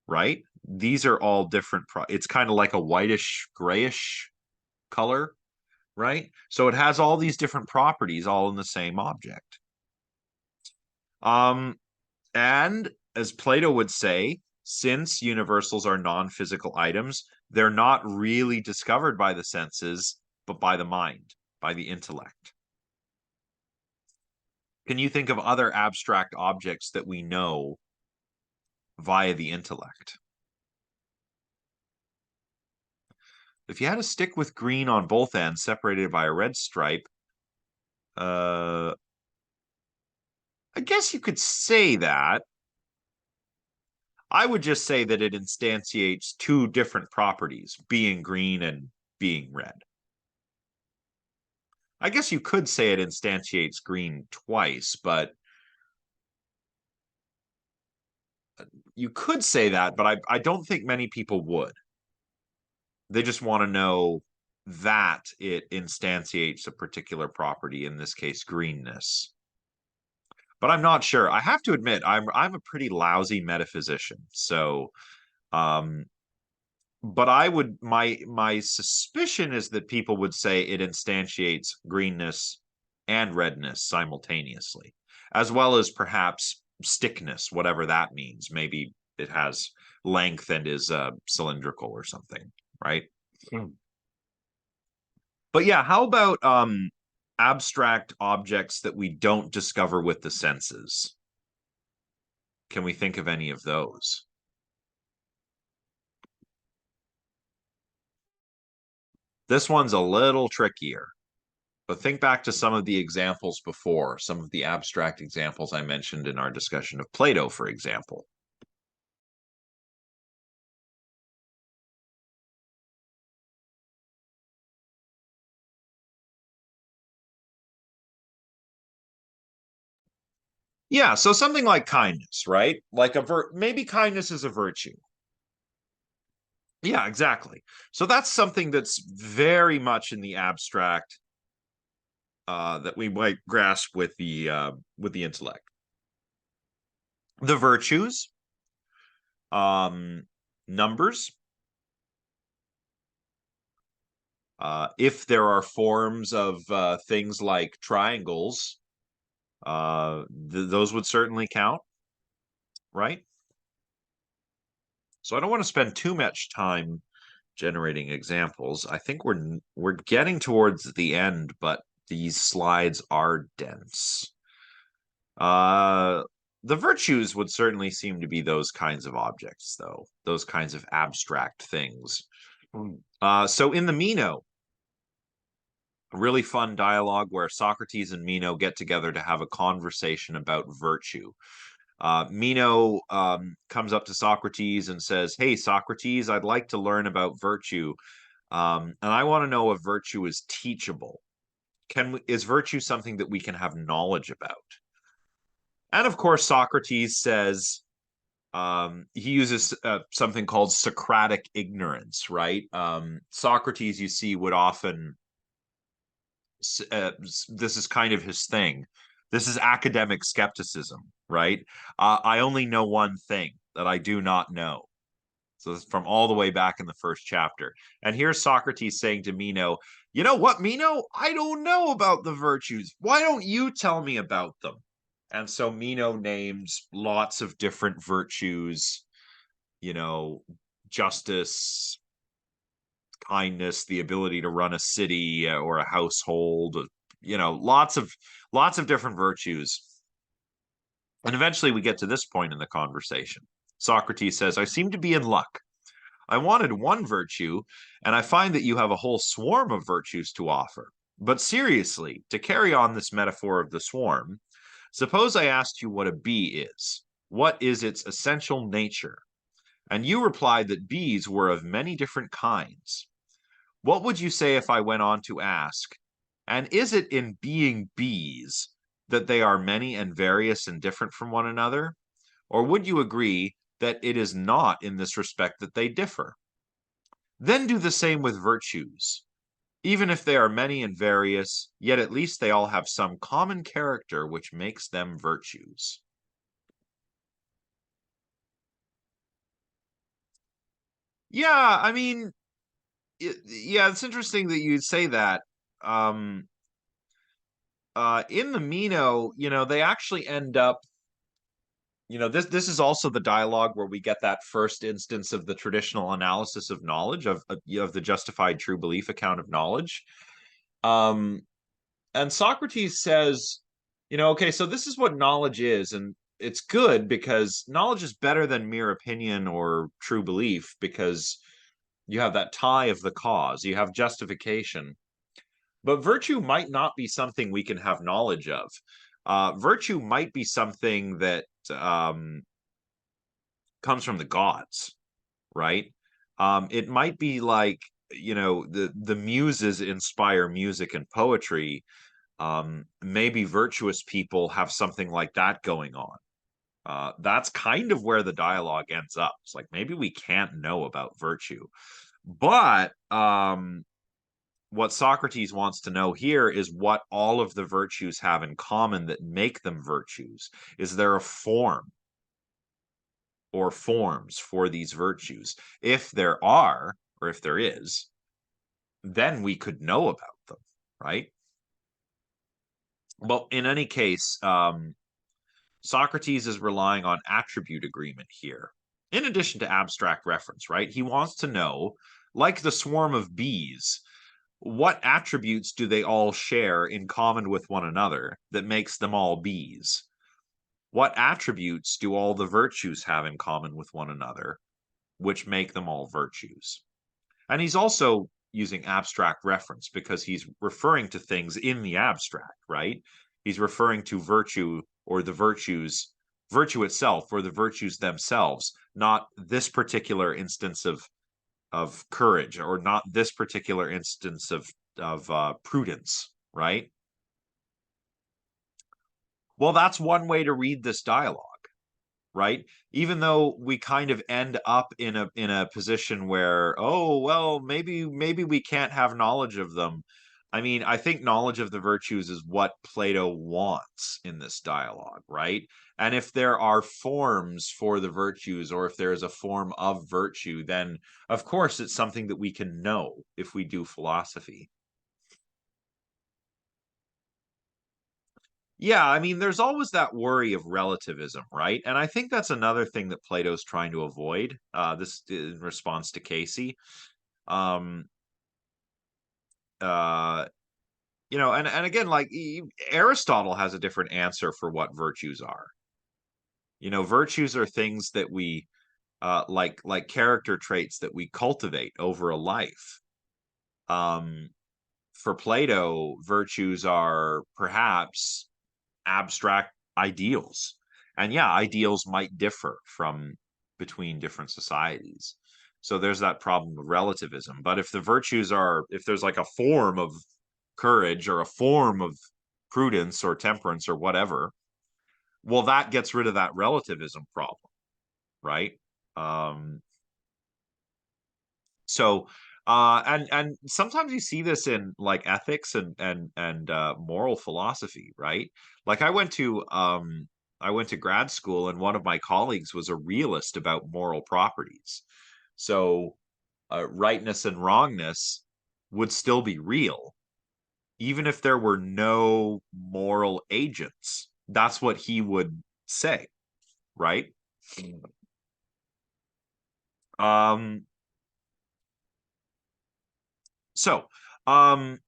right? These are all different. It's kind of like a whitish, grayish color, right? So it has all these different properties all in the same object. And as Plato would say, since universals are non-physical items, they're not really discovered by the senses, but by the mind, by the intellect. Can you think of other abstract objects that we know via the intellect? If you had a stick with green on both ends separated by a red stripe, I guess you could say that. I would just say that it instantiates two different properties, being green and being red. I guess you could say it instantiates green twice, but you could say that, but I don't think many people would. They just want to know that it instantiates a particular property, in this case, greenness. But I'm not sure. I have to admit, I'm a pretty lousy metaphysician. So, um, but I would my suspicion is that people would say it instantiates greenness and redness simultaneously, as well as perhaps stickness, whatever that means. Maybe it has length and is cylindrical or something, right? Mm. But yeah, how about abstract objects that we don't discover with the senses? Can we think of any of those? This one's a little trickier, but think back to some of the examples before, some of the abstract examples I mentioned in our discussion of Plato, for example. Yeah, so something like kindness, right? Like maybe kindness is a virtue. Yeah, exactly. So that's something that's very much in the abstract that we might grasp with the intellect. The virtues, um, numbers. If there are forms of things like triangles, those would certainly count, right? So I don't want to spend too much time generating examples. I think we're getting towards the end, but these slides are dense. Uh, the virtues would certainly seem to be those kinds of objects, though, those kinds of abstract things. So in the Meno, a really fun dialogue where Socrates and Meno get together to have a conversation about virtue. Meno comes up to Socrates and says, "Hey, Socrates, I'd like to learn about virtue, and I want to know if virtue is teachable. Is virtue something that we can have knowledge about?" And of course, Socrates says he uses something called Socratic ignorance, right? Socrates, you see, would often this is kind of his thing. This is academic skepticism, right? I only know one thing that I do not know. So this is from all the way back in the first chapter. And here's Socrates saying to Meno, "You know what, Meno? I don't know about the virtues. Why don't you tell me about them?" And so Meno names lots of different virtues, you know, justice, kindness, the ability to run a city or a household, lots of different virtues. And eventually we get to this point in the conversation. Socrates says, "I seem to be in luck. I wanted one virtue, and I find that you have a whole swarm of virtues to offer. But seriously, to carry on this metaphor of the swarm, suppose I asked you what a bee is. What is its essential nature? And you replied that bees were of many different kinds. What would you say if I went on to ask, and is it in being bees that they are many and various and different from one another? Or would you agree that it is not in this respect that they differ? Then do the same with virtues. Even if they are many and various, yet at least they all have some common character which makes them virtues." Yeah, I mean, yeah, it's interesting that you say that. Um, in the Meno, they actually end up, this is also the dialogue where we get that first instance of the traditional analysis of knowledge of the justified true belief account of knowledge. And Socrates says, Okay, so this is what knowledge is, and it's good because knowledge is better than mere opinion or true belief because you have that tie of the cause, you have justification. But virtue might not be something we can have knowledge of. Virtue might be something that comes from the gods, right? It might be like, the muses inspire music and poetry. Maybe virtuous people have something like that going on. That's kind of where the dialogue ends up. It's like maybe we can't know about virtue, but what Socrates wants to know here is what all of the virtues have in common that make them virtues. Is there a form or forms for these virtues? If there are, or if there is, then we could know about them, right? Well, in any case, Socrates is relying on attribute agreement here, in addition to abstract reference, right? He wants to know, like the swarm of bees, what attributes do they all share in common with one another that makes them all bees? What attributes do all the virtues have in common with one another, which make them all virtues? And he's also using abstract reference because he's referring to things in the abstract, right? He's referring to virtue or the virtues, virtue itself or the virtues themselves, not this particular instance of courage or not this particular instance of prudence, right? Well, that's one way to read this dialogue, right? Even though we kind of end up in a position where, oh, well, maybe we can't have knowledge of them. I mean, I think knowledge of the virtues is what Plato wants in this dialogue, right? And if there are forms for the virtues, or if there is a form of virtue, then of course it's something that we can know if we do philosophy. Yeah, I mean, there's always that worry of relativism, right? And I think that's another thing that Plato's trying to avoid. This in response to Casey. Um, uh, and again, like Aristotle has a different answer for what virtues are. Virtues are things that we like character traits that we cultivate over a life. Um, for Plato, virtues are perhaps abstract ideals. And yeah, ideals might differ from between different societies. So there's that problem of relativism. But if the virtues are, if there's like a form of courage or a form of prudence or temperance or whatever, well, that gets rid of that relativism problem, right? Um, so and sometimes you see this in like ethics and moral philosophy, right? Like I went to grad school and one of my colleagues was a realist about moral properties. So rightness and wrongness would still be real even if there were no moral agents. That's what he would say, right? um so um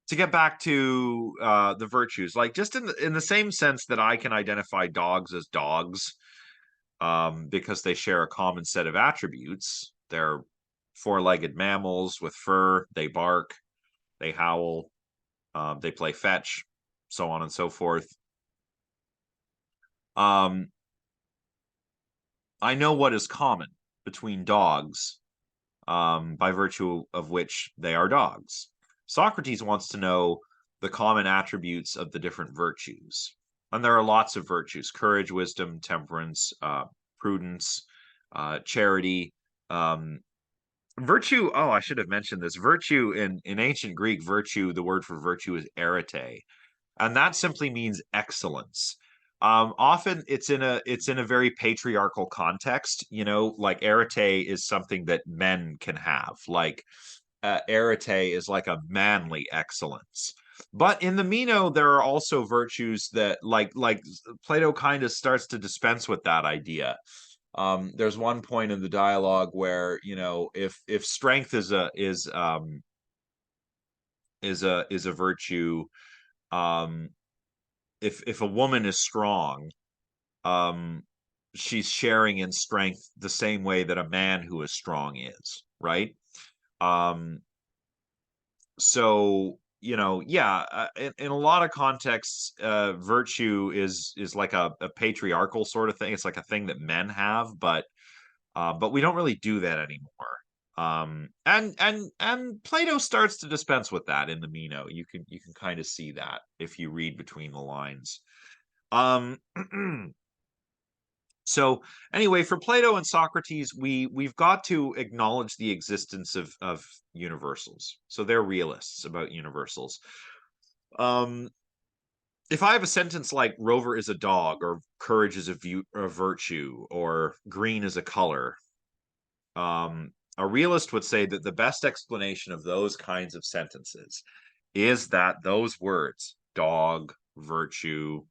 to get back to the virtues, like just in the same sense that I can identify dogs as dogs, because they share a common set of attributes. They're four-legged mammals with fur. They bark. They howl. They play fetch, so on and so forth. Um, I know what is common between dogs, by virtue of which they are dogs. Socrates wants to know the common attributes of the different virtues. And there are lots of virtues: courage, wisdom, temperance, prudence, charity. Um, virtue, oh, I should have mentioned this. Virtue in ancient Greek, virtue, the word for virtue is arete, and that simply means excellence. Often it's in a very patriarchal context. Like arete is something that men can have. Like arete is like a manly excellence. But in the Meno, there are also virtues that, like Plato kind of starts to dispense with that idea. There's one point in the dialogue where if strength is a virtue, um if a woman is strong, um, she's sharing in strength the same way that a man who is strong is, right? Um, so yeah, in a lot of contexts, virtue is like a patriarchal sort of thing. It's like a thing that men have, but we don't really do that anymore. And Plato starts to dispense with that in the Meno. You can kind of see that if you read between the lines. Um, so anyway, for Plato and Socrates, we've got to acknowledge the existence of universals. So they're realists about universals. Um, if I have a sentence like "Rover is a dog," or "Courage is a virtue," or "Green is a color," a realist would say that the best explanation of those kinds of sentences is that those words, dog, virtue,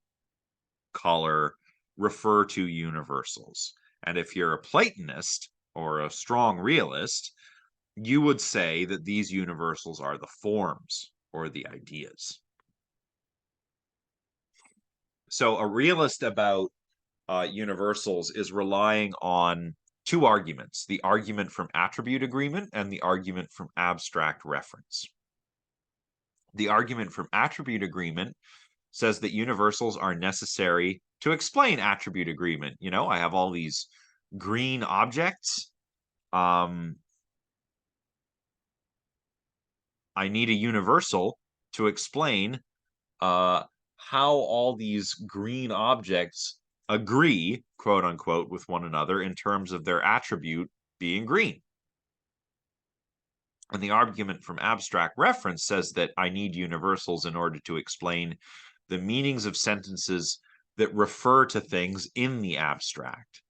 color, refer to universals. And if you're a Platonist or a strong realist, you would say that these universals are the forms or the ideas. So a realist about universals is relying on two arguments: the argument from attribute agreement and the argument from abstract reference. The argument from attribute agreement says that universals are necessary to explain attribute agreement. I have all these green objects. Um, I need a universal to explain how all these green objects agree, quote unquote, with one another in terms of their attribute being green. And the argument from abstract reference says that I need universals in order to explain the meanings of sentences that refer to things in the abstract.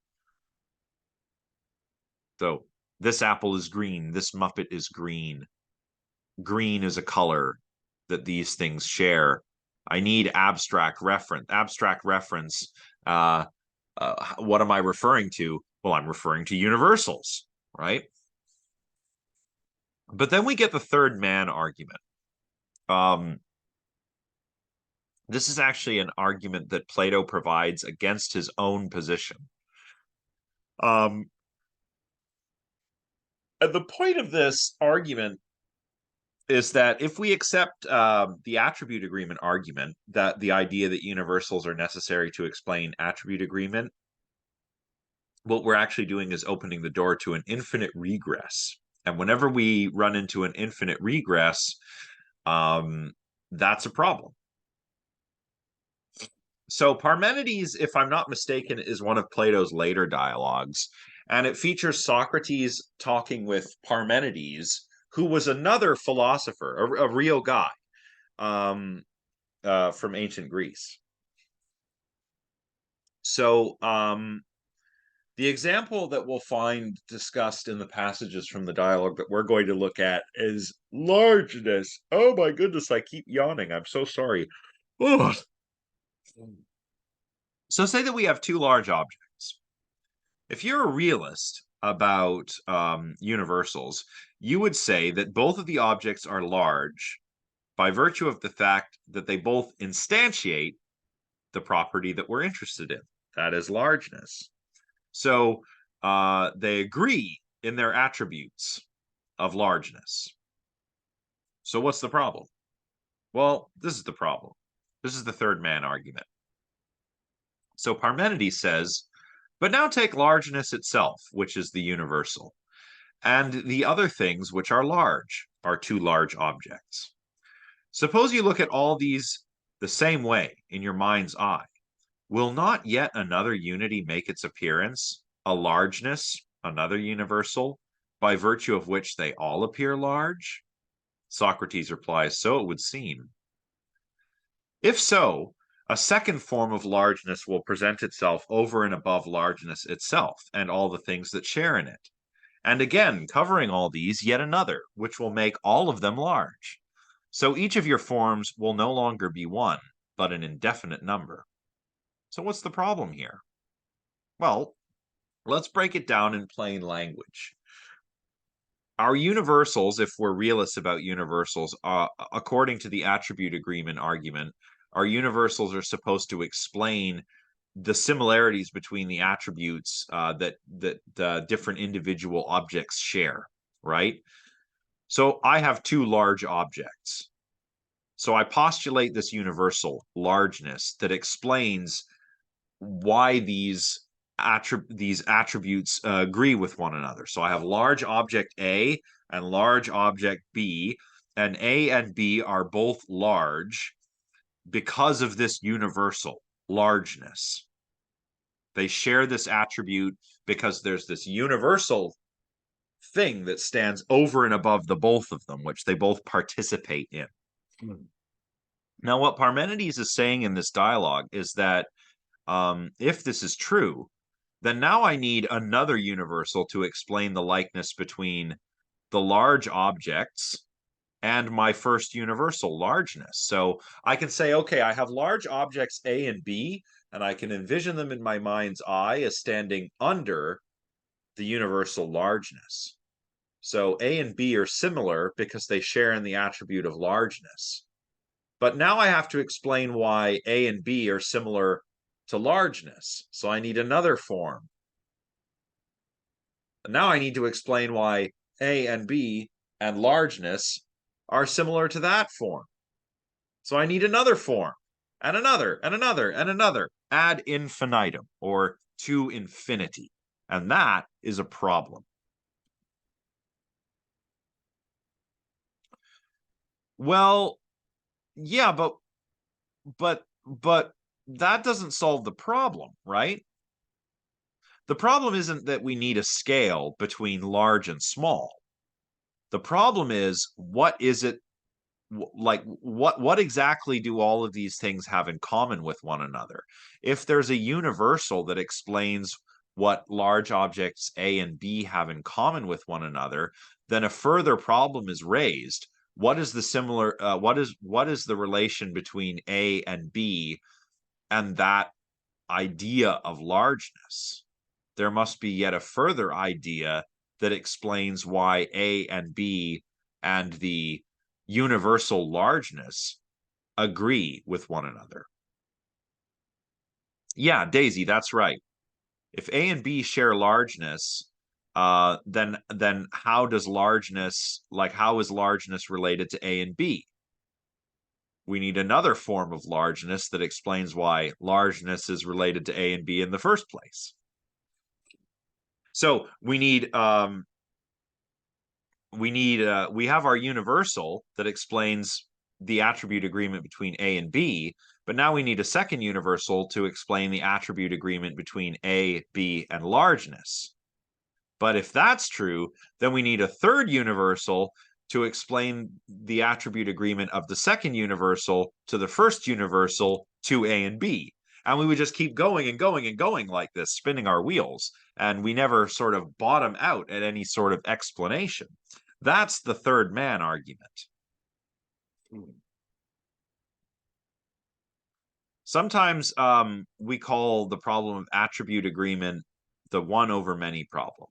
So, this apple is green, this Muppet is green. Green is a color that these things share. I need abstract reference. Abstract reference, what am I referring to? Well, I'm referring to universals, right? But then we get the third man argument. This is actually an argument that Plato provides against his own position. And the point of this argument is that if we accept the attribute agreement argument, that the idea that universals are necessary to explain attribute agreement, what we're actually doing is opening the door to an infinite regress. And whenever we run into an infinite regress, that's a problem. So Parmenides, if I'm not mistaken, is one of Plato's later dialogues, and it features Socrates talking with Parmenides, who was another philosopher, a real guy, from ancient Greece. So the example that we'll find discussed in the passages from the dialogue that we're going to look at is largeness. Oh my goodness, I keep yawning. I'm so sorry. Ugh. So say that we have two large objects. If you're a realist about universals, you would say that both of the objects are large by virtue of the fact that they both instantiate the property that we're interested in, that is largeness. So they agree in their attributes of largeness. So what's the problem? Well, this is the problem. This is the third man argument. So Parmenides says, but now take largeness itself, which is the universal, and the other things which are large are two large objects. Suppose you look at all these the same way in your mind's eye. Will not yet another unity make its appearance, a largeness, another universal, by virtue of which they all appear large? Socrates replies, so it would seem. If so, a second form of largeness will present itself over and above largeness itself and all the things that share in it. And again, covering all these, yet another, which will make all of them large. So each of your forms will no longer be one, but an indefinite number. So what's the problem here? Well, let's break it down in plain language. Our universals, if we're realists about universals, according to the attribute agreement argument, our universals are supposed to explain the similarities between the attributes that different individual objects share, right? So I have two large objects. So I postulate this universal largeness that explains why these attributes agree with one another. So I have large object A and large object B, and A and B are both large because of this universal largeness. They share this attribute because there's this universal thing that stands over and above the both of them, which they both participate in. Now, what Parmenides is saying in this dialogue is that if this is true, then now I need another universal to explain the likeness between the large objects and my first universal largeness. So I can say, okay, I have large objects A and B, and I can envision them in my mind's eye as standing under the universal largeness. So A and B are similar because they share in the attribute of largeness. But now I have to explain why A and B are similar to largeness. So I need another form. And now I need to explain why A and B and largeness are similar to that form. So I need another form, and another, and another, and another, ad infinitum, or to infinity. And that is a problem. Well, yeah, but that doesn't solve the problem, right? The problem isn't that we need a scale between large and small. The problem is, what is it like what exactly do all of these things have in common with one another? If there's a universal that explains what large objects A and B have in common with one another, then a further problem is raised. What is the similar what is the relation between A and B and that idea of largeness? There must be yet a further idea that explains why A and B and the universal largeness agree with one another. Yeah, Daisy, that's right. If A and B share largeness, then how does largeness, like how is largeness related to A and B? We need another form of largeness that explains why largeness is related to A and B in the first place. So we have our universal that explains the attribute agreement between A and B, but now we need a second universal to explain the attribute agreement between A, B, and largeness. But if that's true, then we need a third universal to explain the attribute agreement of the second universal to the first universal to A and B. And we would just keep going and going and going like this, spinning our wheels. And we never sort of bottom out at any sort of explanation. That's the third man argument. Sometimes we call the problem of attribute agreement the one over many problem.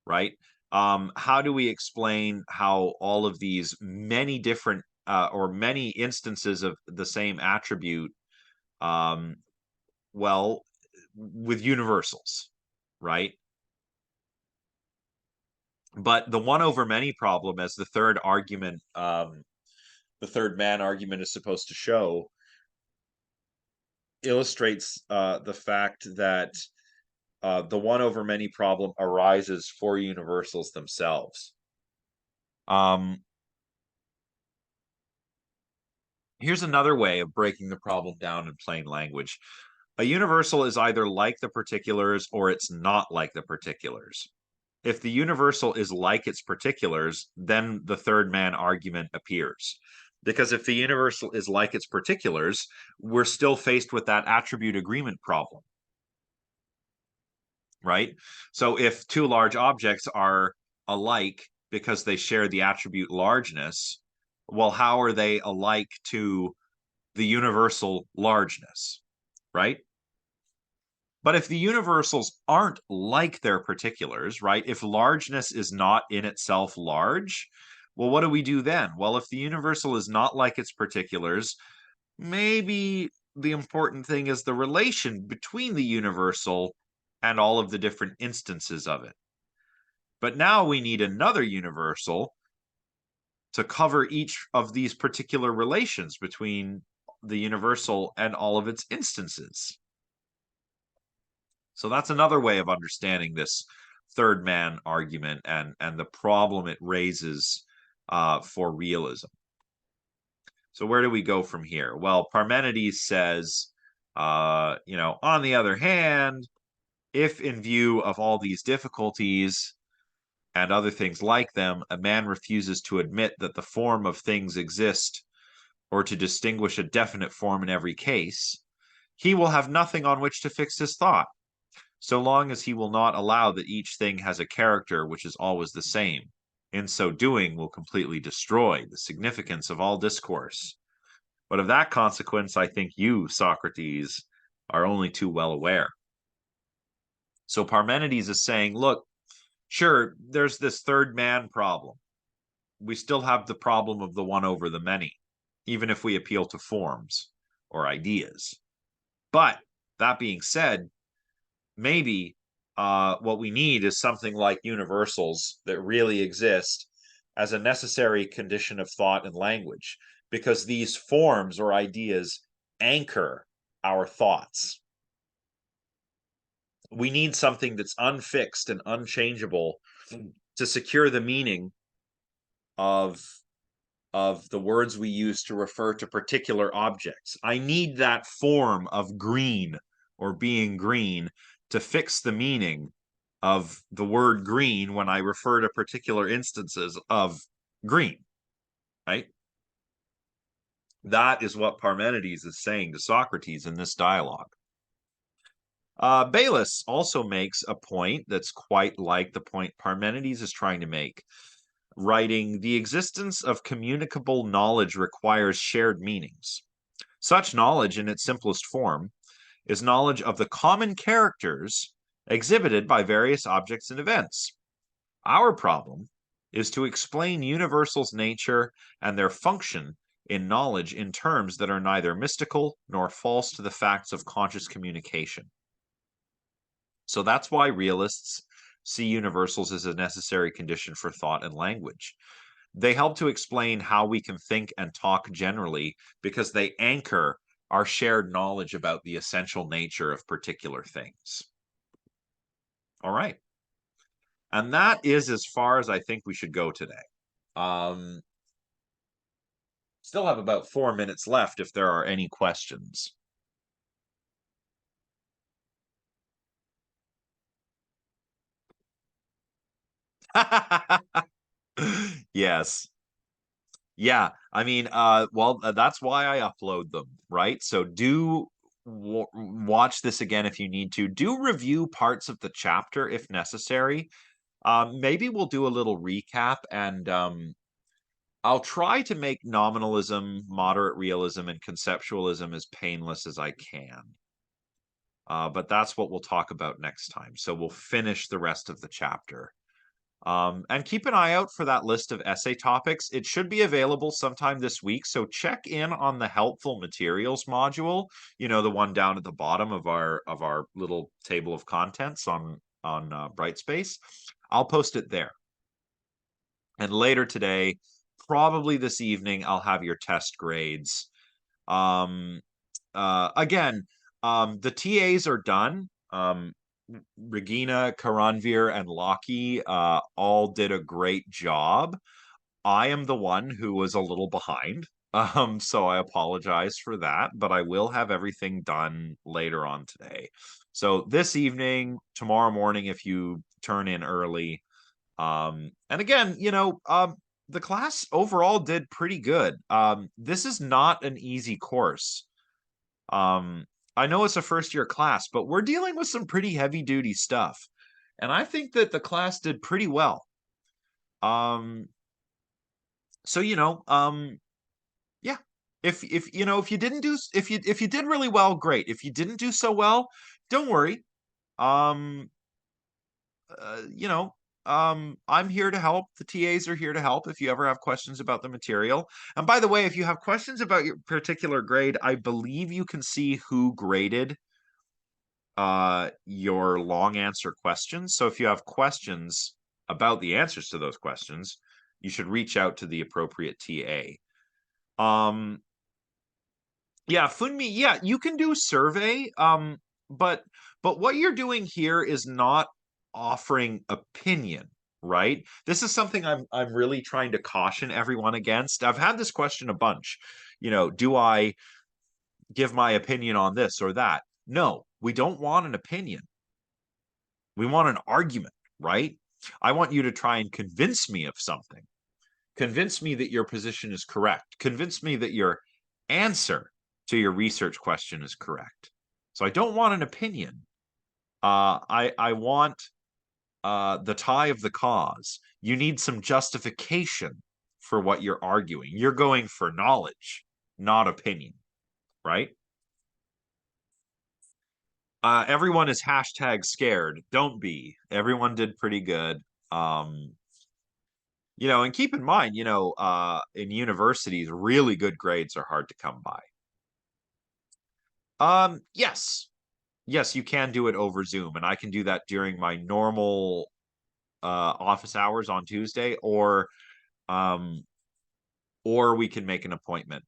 Right? How do we explain how all of these many different or many instances of the same attribute, well, with universals, right? But the one over many problem, as the third argument, the third man argument is supposed to show, illustrates the fact that the one over many problem arises for universals themselves. Here's another way of breaking the problem down in plain language. A universal is either like the particulars or it's not like the particulars. If the universal is like its particulars, then the third man argument appears. Because if the universal is like its particulars, we're still faced with that attribute agreement problem. Right? So if two large objects are alike because they share the attribute largeness, well, how are they alike to the universal largeness? Right? But if the universals aren't like their particulars, right? If largeness is not in itself large, Well, what do we do then? Well, if the universal is not like its particulars, maybe the important thing is the relation between the universal and all of the different instances of it. But now we need another universal to cover each of these particular relations between the universal and all of its instances. So that's another way of understanding this third man argument and the problem it raises for realism. So where do we go from here? Well, Parmenides says, on the other hand, if in view of all these difficulties and other things like them, a man refuses to admit that the form of things exist or to distinguish a definite form in every case, he will have nothing on which to fix his thought, so long as he will not allow that each thing has a character which is always the same. In so doing, will completely destroy the significance of all discourse. But of that consequence, I think you, Socrates, are only too well aware. So Parmenides is saying, look, sure, there's this third man problem. We still have the problem of the one over the many, even if we appeal to forms or ideas. But that being said, maybe what we need is something like universals that really exist as a necessary condition of thought and language, because these forms or ideas anchor our thoughts. We need something that's unfixed and unchangeable to secure the meaning of the words we use to refer to particular objects. I need that form of green or being green to fix the meaning of the word green when I refer to particular instances of green, right? That is what Parmenides is saying to Socrates in this dialogue. Bayless also makes a point that's quite like the point Parmenides is trying to make, writing, "The existence of communicable knowledge requires shared meanings. Such knowledge, in its simplest form, is knowledge of the common characters exhibited by various objects and events. Our problem is to explain universals' nature and their function in knowledge in terms that are neither mystical nor false to the facts of conscious communication." So that's why realists see universals as a necessary condition for thought and language. They help to explain how we can think and talk generally because they anchor our shared knowledge about the essential nature of particular things. All right. And that is as far as I think we should go today. Still have about 4 minutes left if there are any questions. Yes. Yeah, I mean, well, that's why I upload them, right? So do watch this again if you need to. Do review parts of the chapter if necessary. Maybe we'll do a little recap, and I'll try to make nominalism, moderate realism, and conceptualism as painless as I can. But that's what we'll talk about next time. So we'll finish the rest of the chapter. And keep an eye out for that list of essay topics. It should be available sometime this week, so check in on the helpful materials module, the one down at the bottom of our little table of contents on Brightspace. I'll post it there. And later today, probably this evening, I'll have your test grades. Again, the TAs are done. Regina, Karanvir, and Lockie all did a great job. I am the one who was a little behind, so I apologize for that, but I will have everything done later on today. So this evening, tomorrow morning, if you turn in early, and again, the class overall did pretty good. This is not an easy course. I know it's a first year class, but we're dealing with some pretty heavy duty stuff. And I think that the class did pretty well. So yeah. If you didn't do if you did really well, great. If you didn't do so well, don't worry. Um, uh, you know, I'm here to help. The TAs are here to help if you ever have questions about the material. And by the way, if you have questions about your particular grade, I believe you can see who graded your long answer questions. So if you have questions about the answers to those questions, you should reach out to the appropriate TA. Yeah, Funmi, yeah, you can do survey. But what you're doing here is not offering opinion, right? This is something I'm really trying to caution everyone against. I've had this question a bunch. Do I give my opinion on this or that? No, we don't want an opinion. We want an argument, right? I want you to try and convince me of something. Convince me that your position is correct. Convince me that your answer to your research question is correct. So I don't want an opinion. I want the tie of the cause. You need some justification for what you're arguing. You're going for knowledge, not opinion, right? Everyone is hashtag scared. Don't be. Everyone did pretty good. Um, and keep in mind, in universities, really good grades are hard to come by. Yes. Yes, you can do it over Zoom, and I can do that during my normal office hours on Tuesday, um, or we can make an appointment.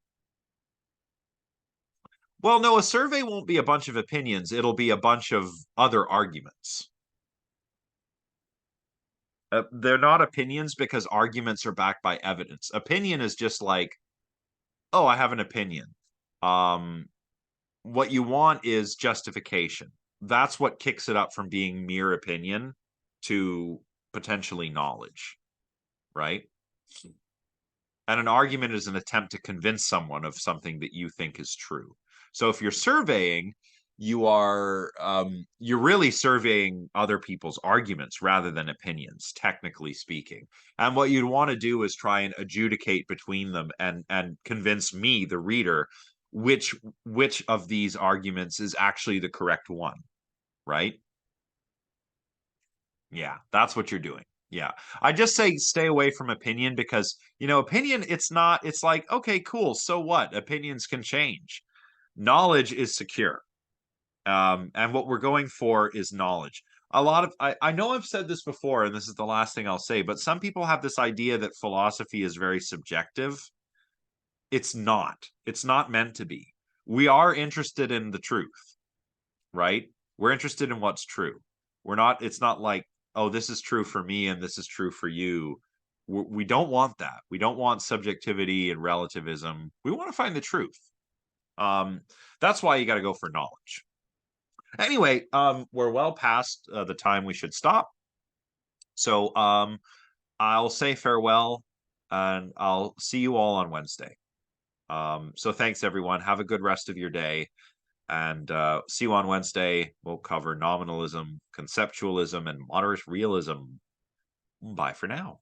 Well, no, a survey won't be a bunch of opinions. It'll be a bunch of other arguments. They're not opinions because arguments are backed by evidence. Opinion is just like, oh, I have an opinion. What you want is justification. That's what kicks it up from being mere opinion to potentially knowledge, right? And an argument is an attempt to convince someone of something that you think is true. So if you're surveying, you're really surveying other people's arguments rather than opinions, technically speaking. And what you'd want to do is try and adjudicate between them and convince me, the reader, which of these arguments is actually the correct one, right? Yeah, that's what you're doing. Yeah. I just say stay away from opinion because, opinion, it's like, okay, cool. So what? Opinions can change. Knowledge is secure. And what we're going for is knowledge. I know I've said this before, and this is the last thing I'll say, but some people have this idea that philosophy is very subjective. It's not. It's not meant to be. We are interested in the truth, right? We're interested in what's true. It's not like, oh, this is true for me and this is true for you. We don't want that. We don't want subjectivity and relativism. We want to find the truth. That's why you got to go for knowledge. Anyway, we're well past the time we should stop. So I'll say farewell and I'll see you all on Wednesday. So thanks everyone. Have a good rest of your day. And see you on Wednesday. We'll cover nominalism, conceptualism, and moderate realism. Bye for now.